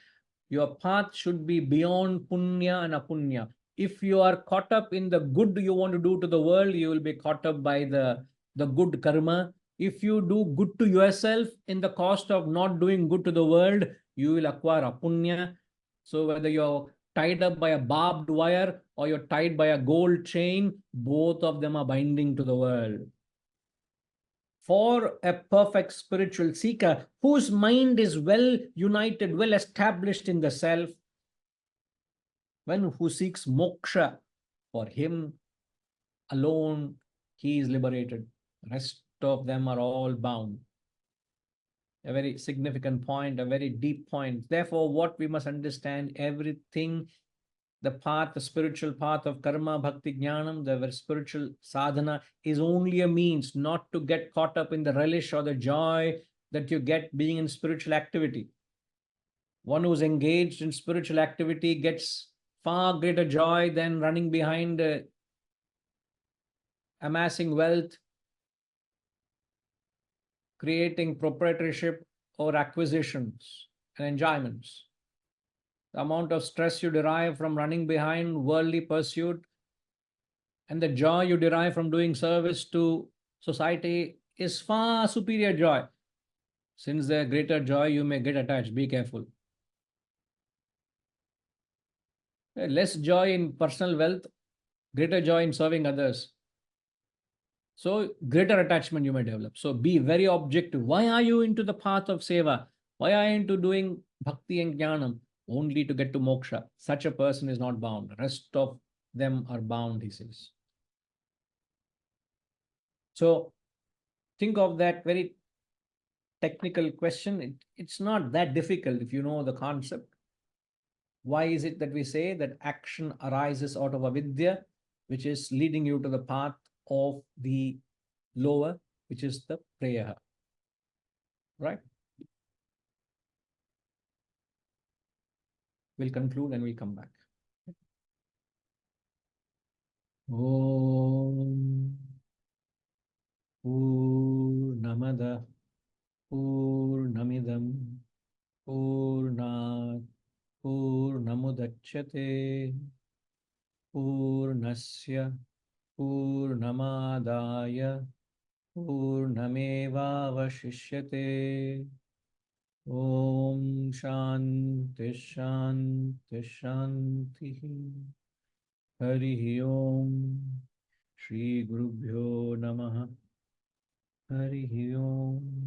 Your path should be beyond punya and apunya. If you are caught up in the good you want to do to the world, you will be caught up by the good karma. If you do good to yourself in the cost of not doing good to the world, you will acquire apunya. So whether you're tied up by a barbed wire or you're tied by a gold chain, both of them are binding to the world. For a perfect spiritual seeker whose mind is well united, well established in the self, who seeks moksha, for him alone he is liberated. The rest of them are all bound. A very significant point, a very deep point. Therefore, what we must understand, everything, the path, the spiritual path of karma, bhakti, jnanam, the spiritual sadhana is only a means, not to get caught up in the relish or the joy that you get being in spiritual activity. One who's engaged in spiritual activity gets far greater joy than running behind amassing wealth, creating proprietorship or acquisitions and enjoyments. The amount of stress you derive from running behind worldly pursuit and the joy you derive from doing service to society is far superior joy. Since the greater joy, you may get attached. Be careful. Less joy in personal wealth, greater joy in serving others. So greater attachment you may develop. So be very objective. Why are you into the path of seva? Why are you into doing bhakti and jnanam? Only to get to moksha. Such a person is not bound. The rest of them are bound, he says. So think of that very technical question. It's not that difficult if you know the concept. Why is it that we say that action arises out of avidya, which is leading you to the path of the lower, which is the prayer, right? We'll conclude and we'll come back. Om Purnamada Purnamidam Purnat Purnamudachyate Purnasya Purnamadaya Purnamevavashishyate. Om Shanti Shanti Shanti. Harihi Om. Shri Gurubhyo Namaha. Harihi Om.